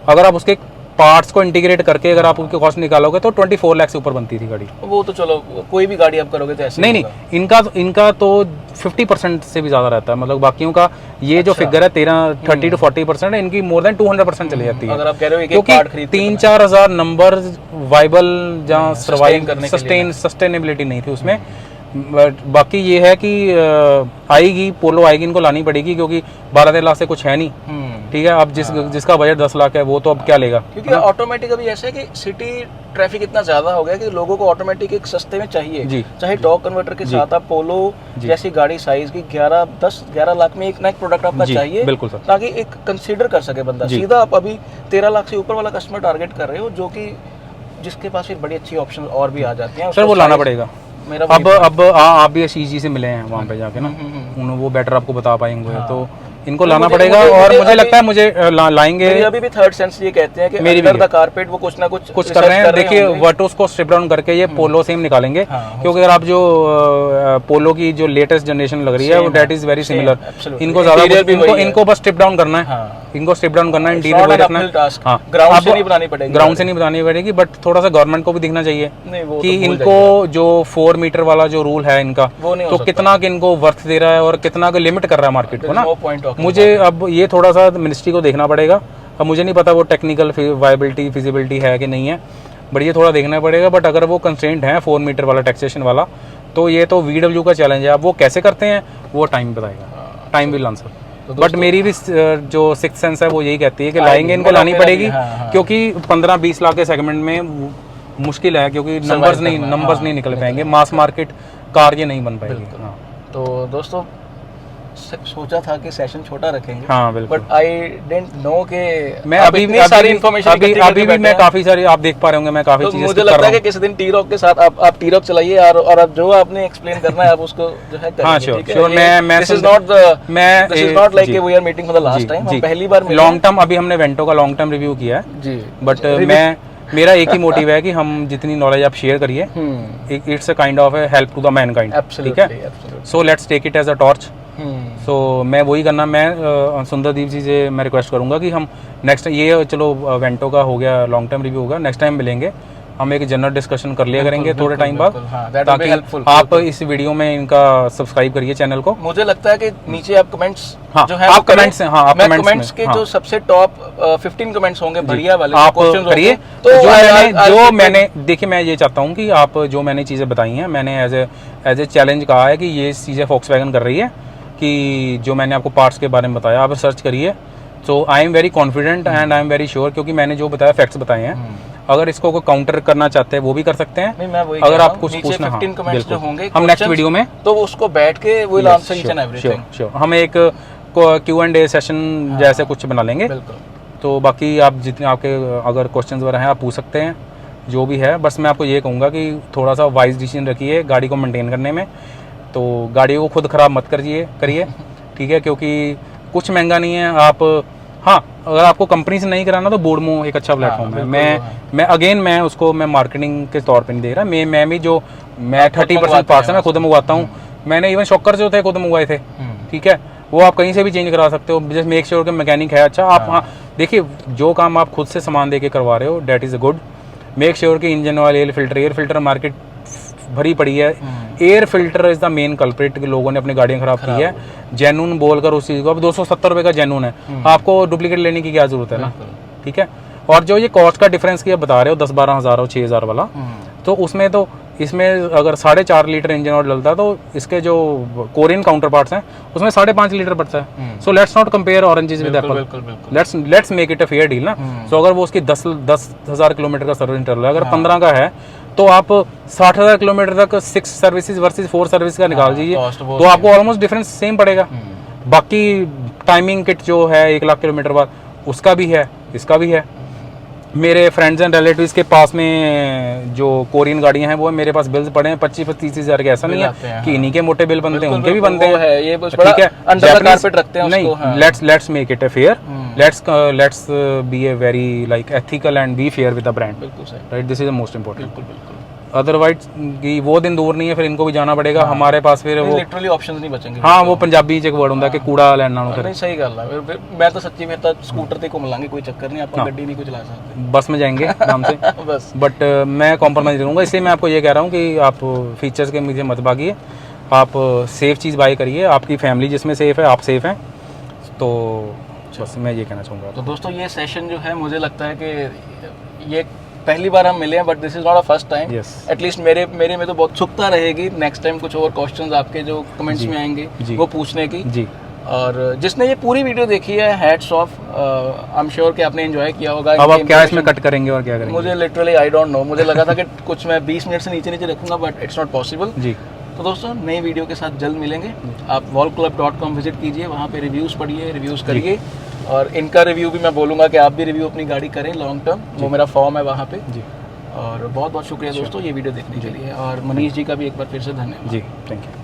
S2: अगर आप उसके पार्ट्स को इंटीग्रेट करके अगर आप उनकी कॉस्ट निकालोगे तो 24 लाख से ऊपर बनती थी गाड़ी।
S1: वो तो चलो, कोई भी गाड़ी आप करोगे तो ऐसे
S2: नहीं, इनका तो 50% से भी ज़्यादा रहता है, मतलब बाकियों का ये जो फिगर है 30 to 40% है, इनकी मोर देन 200% चली जाती है।
S1: अगर आप कह रहे हो
S2: क्योंकि 3-4 हज़ार नंबर वाइबल जहाँ सस्टेनेबिलिटी नहीं थी उसमें। बाकी ये है कि आएगी, पोलो आएगी, इनको लानी पड़ेगी, क्योंकि 12-13 लाख से कुछ है नहीं, ठीक है। अब जिसका बजट 10 लाख है वो तो अब क्या लेगा,
S1: क्योंकि ऑटोमेटिक अभी ऐसा है कि सिटी ट्रैफिक इतना ज्यादा हो गया कि लोगों को ऑटोमेटिक एक सस्ते में चाहिए, चाहे टॉर्क कन्वर्टर के साथ आप पोलो जैसी गाड़ी साइज की 11 लाख में एक ना एक प्रोडक्ट आपका चाहिए,
S2: बिल्कुल सर,
S1: ताकि एक कंसीडर कर सके बंदा। सीधा आप अभी 13 लाख से ऊपर वाला कस्टमर टारगेट कर रहे हो, जो कि जिसके पास फिर बड़ी अच्छी ऑप्शन और भी आ जाती हैं,
S2: सर वो लाना पड़ेगा। अब आप भी जी से मिले हैं वहाँ पे जाके ना, वो बेटर आपको बता पाएंगे, तो इनको लाना पड़ेगा। और मुझे लगता है मुझे लाएंगे।
S1: अभी भी थर्ड सेंस ये कहते हैं कि अंडर द कारपेट वो कुछ ना कुछ
S2: कर रहे हैं। देखिए वर्टोस को स्ट्रिप डाउन करके ये पोलो सेम निकालेंगे, क्योंकि अगर आप जो पोलो की जो लेटेस्ट जनरेशन लग रही है वो डेट इज वेरी सिमिलर। इनको ज्यादा इनको बस स्ट्रिप डाउन करना है, इनको स्ट्रिप डाउन करना है, इंटीरियर वही रखना है।
S1: ग्राउंड से नहीं बनानी पड़ेगी,
S2: ग्राउंड से नहीं बनानी पड़ेगी, बट थोड़ा सा गवर्नमेंट को भी दिखना चाहिए कि इनको जो 4 मीटर वाला जो रूल है इनका, तो कितना इनको वर्थ दे रहा है और कितना लिमिट कर रहा है मार्केट को ना। मुझे अब ये थोड़ा सा मिनिस्ट्री को देखना पड़ेगा। अब मुझे नहीं पता वो टेक्निकल वायबिलिटी फिजिबिलिटी है कि नहीं है, बट ये थोड़ा देखना पड़ेगा। बट अगर वो कंस्ट्रेंट है 4 मीटर वाला टैक्सेशन वाला, तो ये तो VW का चैलेंज है। अब वो कैसे करते हैं वो टाइम बताएगा, टाइम विल आंसर। बट मेरी भी जो सिक्स्थ सेंस है वो यही कहती है कि लाएंगे, इनको लानी पड़ेगी, क्योंकि 15-20 लाख के सेगमेंट में मुश्किल है, क्योंकि नंबर्स नहीं निकल पाएंगे, मास मार्केट कार ये नहीं बन पाएगी।
S1: तो दोस्तों सोचा था कि सेशन छोटा रखेंगे,
S2: हाँ बिल्कुल,
S1: बट आई डिडंट नो कि
S2: मैं अभी सारी इन्फॉर्मेशन अभी भी मैं काफी सारी आप देख पा रहे होंगे, मैं काफी चीजें
S1: मुझे लगता है कि किसी दिन टी-रॉक के साथ आप टी-रॉक चलाइए और अब जो आपने एक्सप्लेन करना है आप उसको जो है करेंगे।
S2: हाँ श्योर, मैं
S1: this is not like we are meeting for the last time, हम पहली बार
S2: लॉन्ग टर्म, अभी हमने वेंटो का लॉन्ग टर्म रिव्यू किया है जी, बट मेरा एक ही मोटिव है कि हम जितनी नॉलेज आप शेयर करिए, it's a kind of help to the mankind, ठीक है। So let's take it as a torch. So मैं वही करना, मैं सुंदरदीप जी से मैं रिक्वेस्ट करूंगा कि हम नेक्स्ट, ये चलो वेंटो का हो गया, लॉन्ग टर्म रिव्यू होगा, नेक्स्ट टाइम मिलेंगे हम एक जनरल डिस्कशन कर लिया करेंगे थोड़े टाइम बाद,
S1: ताकि
S2: आप इस वीडियो में इनका सब्सक्राइब करिए चैनल को।
S1: मुझे लगता है कि नीचे आप कमेंट्स जो है
S2: आप कमेंट्स, हाँ आप
S1: कमेंट्स के जो सबसे टॉप 15 कमेंट्स होंगे बढ़िया वाले
S2: आप करिए।
S1: तो
S2: जो मैंने देखिए, मैं ये चाहता हूँ कि आप जो मैंने चीज़ें बताई हैं, मैंने एज ए चैलेंज कहा है कि ये चीज़ें फॉक्सवैगन कर रही है, कि जो मैंने आपको पार्ट्स के बारे में बताया आप सर्च करिए। So I am very confident and I am very sure, क्योंकि मैंने जो बताया फैक्ट्स बताए हैं, अगर इसको कोई काउंटर करना चाहते हैं वो भी कर सकते हैं। अगर आप कुछ पूछना,
S1: 15 कमेंट्स जो होंगे
S2: हम नेक्स्ट वीडियो में
S1: तो उसको बैठ के will answer each and everything.
S2: Sure, हम एक Q&A सेशन जैसे कुछ बना लेंगे। तो बाकी आप जितने आपके अगर क्वेश्चंस वगैरह हैं आप पूछ सकते हैं, जो भी है। बस मैं आपको ये कहूँगा कि थोड़ा सा वाइज डिसीजन रखिए गाड़ी को मेंटेन करने में। तो गाड़ी को खुद ख़राब मत करिए, ठीक है, क्योंकि कुछ महंगा नहीं है। आप हाँ, अगर आपको कंपनी से नहीं कराना तो बोडमो एक अच्छा प्लेटफॉर्म है। मैं उसको मार्केटिंग के तौर पे नहीं दे रहा। मैं भी जो 30% पार्ट्स है मैं खुद मंगवाता हूँ। मैंने इवन शॉकर जो थे खुद मंगवाए थे, ठीक है। वो आप कहीं से भी चेंज करा सकते हो, जस्ट मेक श्योर कि मैकेनिक है अच्छा। आप हाँ देखिए, जो काम आप खुद से सामान दे के करवा रहे हो that is a good. Make sure कि engine oil, air filter market भरी पड़ी है। Air filter is the main culprit कि लोगों ने अपनी गाड़ियां खराब की है। जेन्युइन बोलकर उस चीज़ को, अब 270 रुपये का जेन्युइन है, आपको डुप्लीकेट लेने की क्या जरूरत है ना, ठीक है। और जो ये कॉस्ट का डिफरेंस की बता रहे हो 10-12 हज़ार और 6 हज़ार वाला, तो उसमें तो इसमें अगर 4.5 लीटर इंजन ऑयल डलता है तो इसके जो कोरियन काउंटर पार्ट्स हैं उसमें 5.5 लीटर पड़ता है। So let's not compare oranges with Apple, let's make it a fair deal ना। सो अगर वो उसकी 10,000 किलोमीटर का सर्विस इंटरवल है, अगर 15 का है तो आप 60,000 किलोमीटर तक 6 सर्विसेज वर्सेस 4 सर्विस का निकाल दीजिए, तो आपको ऑलमोस्ट डिफरेंस सेम पड़ेगा। बाकी टाइमिंग किट जो है 1 लाख किलोमीटर बाद उसका भी है, इसका भी है। मेरे फ्रेंड्स एंड रिलेटिव्स के पास में जो कोरियन गाड़ियां हैं वो मेरे पास बिल्स पड़े हैं 25-30 हज़ार के। ऐसा नहीं है कि इन्हीं के मोटे बिल बनते हैं, उनके भी बनते हैं, ये ठीक है।
S1: अंडर द कारपेट रखते हैं
S2: नहीं, let's make it a fair, let's be a very like ethical and be fair with the brand, right. This is the most important. Otherwise कि वो दिन दूर नहीं है, फिर इनको भी जाना पड़ेगा। हमारे पास फिर वो
S1: लिटरली ऑप्शंस नहीं बचेंगे।
S2: हाँ, वो पंजाबी च एक वर्ड होता है कि कूड़ा लेना ना।
S1: नहीं, सही गल है। मैं तो सच्ची में तो स्कूटर ते घूम लांगे, कोई चक्कर नहीं, आप गड्डी नहीं कुछ चला सकते,
S2: बस में जाएंगे आराम से
S1: बस।
S2: बट मैं कॉम्प्रोमाइज़ करूँगा, इसलिए मैं आपको ये कह रहा हूँ कि आप फीचर्स के मुझे मत भागिए, आप सेफ चीज़ बाय करिए। आपकी फैमिली जिसमें सेफ है, आप सेफ हैं, तो बस मैं ये कहना चाहूँगा।
S1: तो दोस्तों, ये सेशन जो है मुझे लगता है कि ये पहली बार हम मिले हैं, but this is not a first time. At least मेरे में तो बहुत उत्सुकता रहेगी नेक्स्ट टाइम कुछ और क्वेश्चंस आपके जो कमेंट्स में आएंगे वो पूछने की जी। और जिसने ये पूरी वीडियो देखी है, hats off, I am sure कि आपने एंजॉय किया होगा।
S2: अब आप क्या इसमें कट करेंगे और क्या करेंगे?
S1: मुझे लिटरली आई डोंट नो, मुझे लगा था कि कुछ मैं 20 मिनट से नीचे रखूंगा, बट इट्स नॉट पॉसिबल जी। तो दोस्तों, नई वीडियो के साथ जल्द मिलेंगे। आप wallclub.com विजिट कीजिए, वहाँ पे रिव्यूज़ पढ़िए, रिव्यूज़ करिए, और इनका रिव्यू भी मैं बोलूँगा कि आप भी रिव्यू अपनी गाड़ी करें लॉन्ग टर्म, वो मेरा फॉर्म है वहाँ पे जी। और बहुत बहुत शुक्रिया दोस्तों ये वीडियो देखने के लिए, और मनीष जी का भी एक बार फिर से धन्यवाद जी। Thank you.